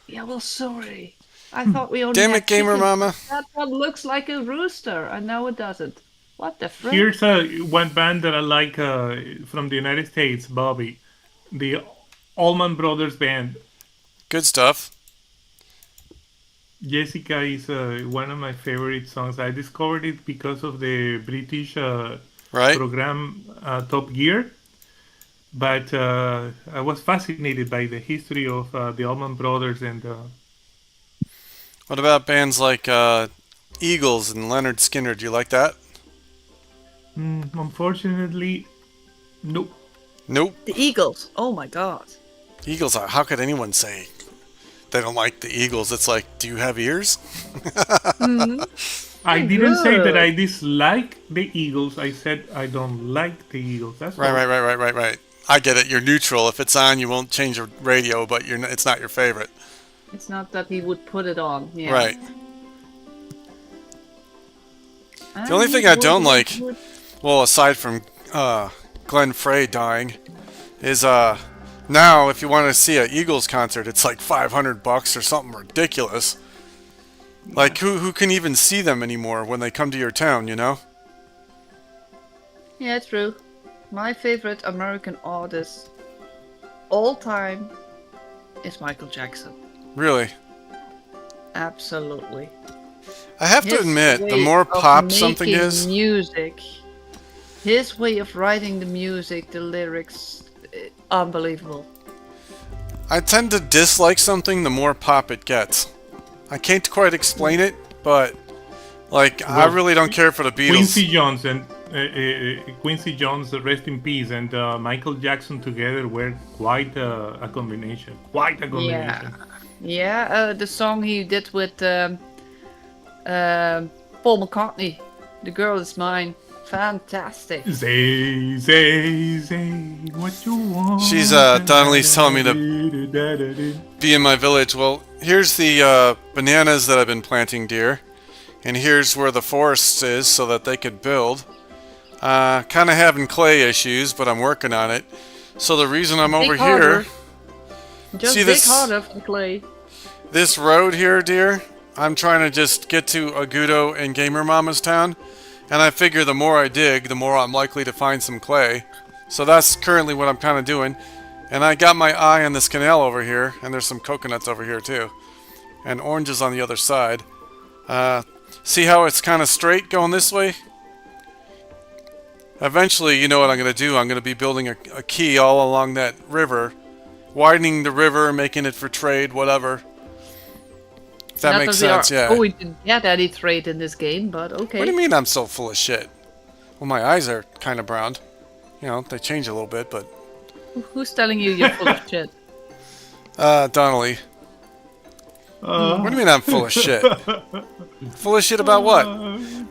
Yeah, well, sorry. I thought we only Damn had it, Gamer chickens. Mama. That one looks like a rooster, and now it doesn't. What the frick? Here's one band that I like from the United States, Bobby. The Allman Brothers Band. Good stuff. Jessica is one of my favorite songs. I discovered it because of the British Right? program Top Gear. But I was fascinated by the history of the Allman Brothers and What about bands like Eagles and Leonard Skinner? Do you like that? unfortunately, nope. Nope. The Eagles. Oh my god. Eagles, how could anyone say they don't like the Eagles? It's like, do you have ears? I didn't say that good. I dislike the Eagles. I said I don't like the Eagles. That's Right, all. right. I get it. You're neutral. If it's on, you won't change your radio, but it's not your favorite. It's not that he would put it on. Yeah. Right. The only thing I don't like, well, aside from Glenn Frey dying, is now if you want to see an Eagles concert, it's like $500 or something ridiculous. Like who can even see them anymore when they come to your town? You know? Yeah, true. My favorite American artist all time is Michael Jackson. Really? Absolutely. I have to His admit, the way more of pop something making is, music, his way of writing the music, the lyrics, unbelievable. I tend to dislike something the more pop it gets. I can't quite explain it, but like I Well, really don't care for the Quincy Beatles. Jones and Quincy Jones, rest in peace, and Michael Jackson together were quite a combination. Quite a combination. Yeah. The song he did with Paul McCartney, "The Girl Is Mine," fantastic. Say what you want. She's Donnelly's telling me to be in my village. Well, here's the bananas that I've been planting, dear, and here's where the forest is so that they could build. Kind of having clay issues, but I'm working on it. So the reason I'm over Dig harder. here, Just see dig this- harder for the clay. this road here, dear, I'm trying to just get to Agudo and Gamer Mama's town, and I figure the more I dig, the more I'm likely to find some clay. So that's currently what I'm kind of doing. And I got my eye on this canal over here, and there's some coconuts over here too. And oranges on the other side. See how it's kind of straight going this way? Eventually, you know what I'm going to do? I'm going to be building a quay all along that river. Widening the river, making it for trade, whatever. If that Not makes we are sense, yeah. going to get any trade in this game, but okay. What do you mean I'm so full of shit? Well, my eyes are kind of browned. You know, they change a little bit, but... Who's telling you you're full of shit? Donnelly. What do you mean I'm full of shit? Full of shit about what?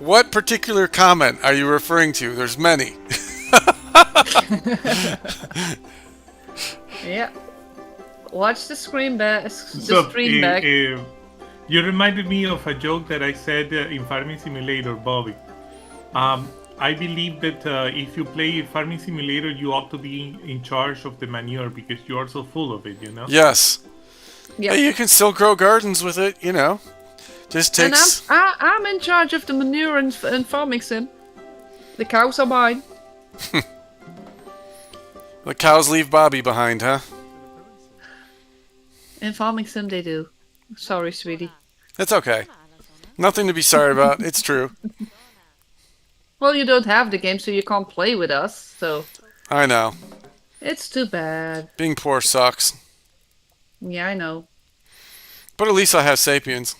What particular comment are you referring to? There's many. Yeah. Watch the screen back. So, Stream back. you reminded me of a joke that I said in Farming Simulator, Bobby. I believe that if you play Farming Simulator, you ought to be in charge of the manure because you are so full of it, you know? Yes. Yeah. Hey, you can still grow gardens with it, you know. Just And takes... I'm in charge of the manure and farming sim. The cows are mine. The cows leave Bobby behind, huh? In farming sim they do. Sorry, sweetie. It's okay. Nothing to be sorry about. It's true. Well, you don't have the game, so you can't play with us. So I know. it's too bad. Being poor sucks. Yeah, I know. But at least I have Sapiens.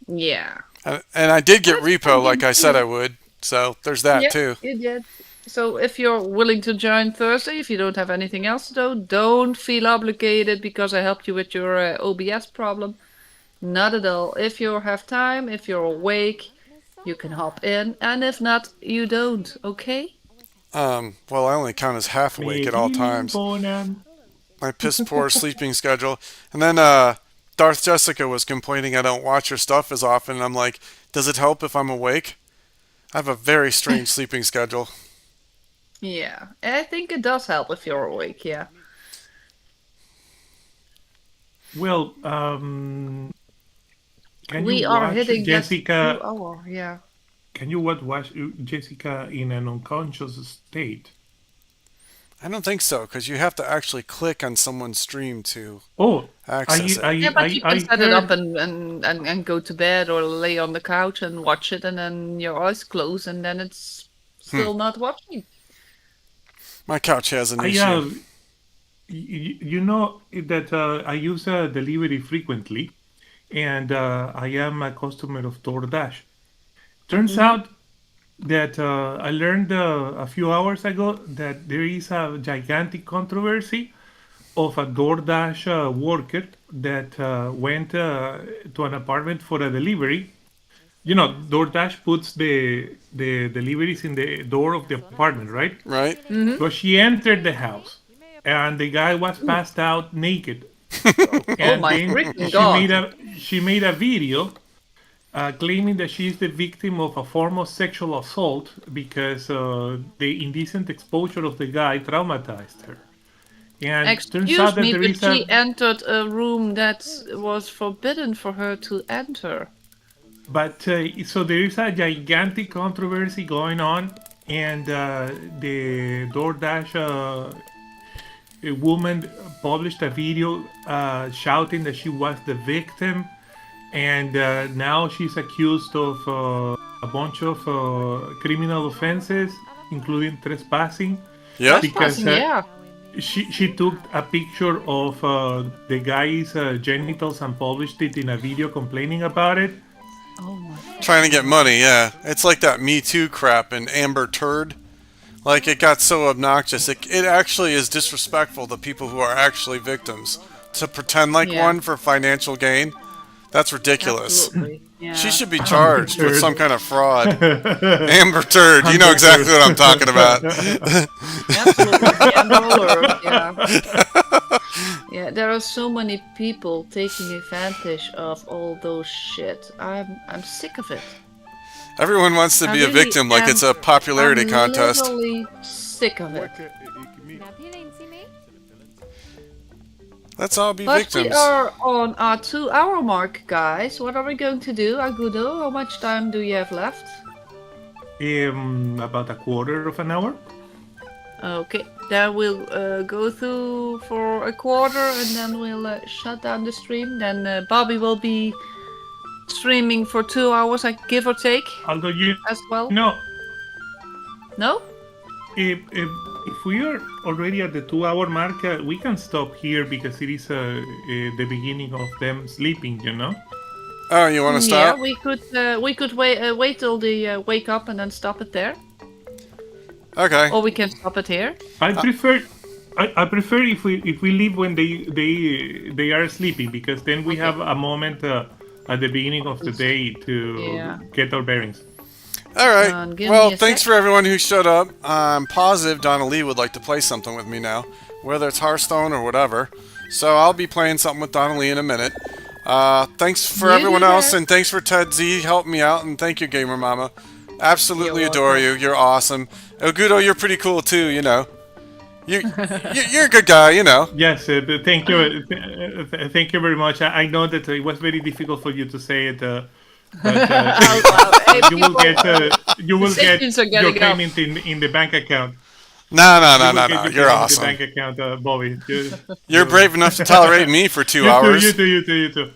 Yeah. And I did get That's Repo pretty like I said good. I would. So there's that Yeah, too. you did. So if you're willing to join Thursday, if you don't have anything else though, don't feel obligated because I helped you with your OBS problem. Not at all. If you have time, if you're awake, you can hop in, and if not, you don't. Okay? Well, I only count as half awake at all times. my piss poor sleeping schedule. And then Darth Jessica was complaining I don't watch her stuff as often. And I'm like, does it help if I'm awake? I have a very strange sleeping schedule. Yeah, I think it does help if you're awake. Yeah. Well, can you We are watch hitting that Jessica? 2 hour. Yeah. Can you watch Jessica in an unconscious state? I don't think so, because you have to actually click on someone's stream to Oh, access it. Yeah, but you can I set it up heard, and go to bed or lay on the couch and watch it, and then your eyes close, and then it's Hmm. still not watching. My couch has an I issue. you know that I use delivery frequently, and I am a customer of DoorDash. Turns Mm-hmm. out that I learned a few hours ago that there is a gigantic controversy of a DoorDash worker that went to an apartment for a delivery. You know, DoorDash puts the deliveries in the door of the apartment, right? Right? Mm-hmm. So she entered the house, and the guy was passed out naked. Oh And my then freaking god! she made a video claiming that she is the victim of a form of sexual assault because the indecent exposure of the guy traumatized her. And turns out Excuse that me, there but is a she entered a room that was forbidden for her to enter. but so there is a gigantic controversy going on, and the DoorDash a woman published a video shouting that she was the victim, and now she's accused of a bunch of criminal offenses, including trespassing, Yep. because Trespassing, yeah. she took a picture of the guy's genitals and published it in a video complaining about it. Oh my Trying to get god. money, yeah. It's like that Me Too crap and Amber Turd. Like, it got so obnoxious. It actually is disrespectful to people who are actually victims. To pretend like Yeah, one for financial gain, that's ridiculous. absolutely. She Yeah, should be Amber charged with Turd. some kind of fraud. Amber Turd, you know Amber exactly what I'm talking about. Turd. absolutely. Amber Alert, yeah. Yeah, there are so many people taking advantage of all those shit. I'm sick of it. Everyone wants to I be a really victim like am. it's a I'm popularity contest. literally sick of it. Let's all be But we victims. are on our 2 hour mark, guys. What are we going to do, Agudo? How much time do you have left? About a quarter of an hour. Okay, then we'll go through for a quarter and then we'll shut down the stream. Then Bobby will be streaming for 2 hours, give or take, Although you as well. know, No? if we are already at the 2 hour mark, we can stop here because it is the beginning of them sleeping. You know. Oh, you want to Yeah, stop? we could wait till they wake up and then stop it there, Okay. or we can stop it here. I prefer. I prefer if we leave when they are sleeping because then we Okay. have a moment at the beginning of the day to Yeah. get our bearings. All right. Give Well, me a thanks sec. for everyone who showed up. I'm positive Donna Lee would like to play something with me now, whether it's Hearthstone or whatever. So I'll be playing something with Donna Lee in a minute. Thanks for You everyone do else, that. and thanks for Ted Z helping me out, and thank you, Gamer Mama. Absolutely You're adore welcome. you. You're awesome. Ogudo, you're pretty cool too. You know, you're a good guy. You know. Yes, thank you, thank you very much. I know that it was very difficult for you to say it, but Out loud. Hey, you will people, get decisions are your getting up. payment in the bank account. No, no, You no, will no, get no. your You're payment in the awesome. bank account, Bobby. You're brave enough to tolerate me for 2 You too, hours. you too, you too, you too,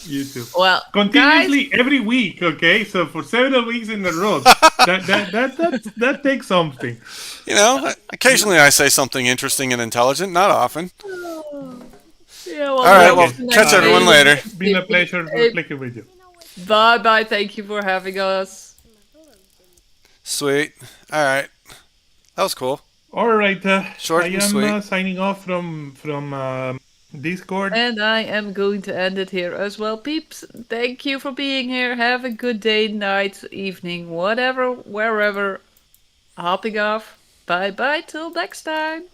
you too. Well, guys, Continuously every week, okay? So for several weeks in a row, that takes something. You know, occasionally I say something interesting and intelligent. Not often. yeah, well, All right. that Well, was an catch everyone amazing later. It's been a pleasure Hey, playing with you. bye bye. Thank you for having us. Sweet. All right. That was cool. All right, Short I and am sweet. signing off from Discord. And I am going to end it here as well, peeps. Thank you for being here. Have a good day, night, evening, whatever, wherever. Hopping off. Bye bye till next time.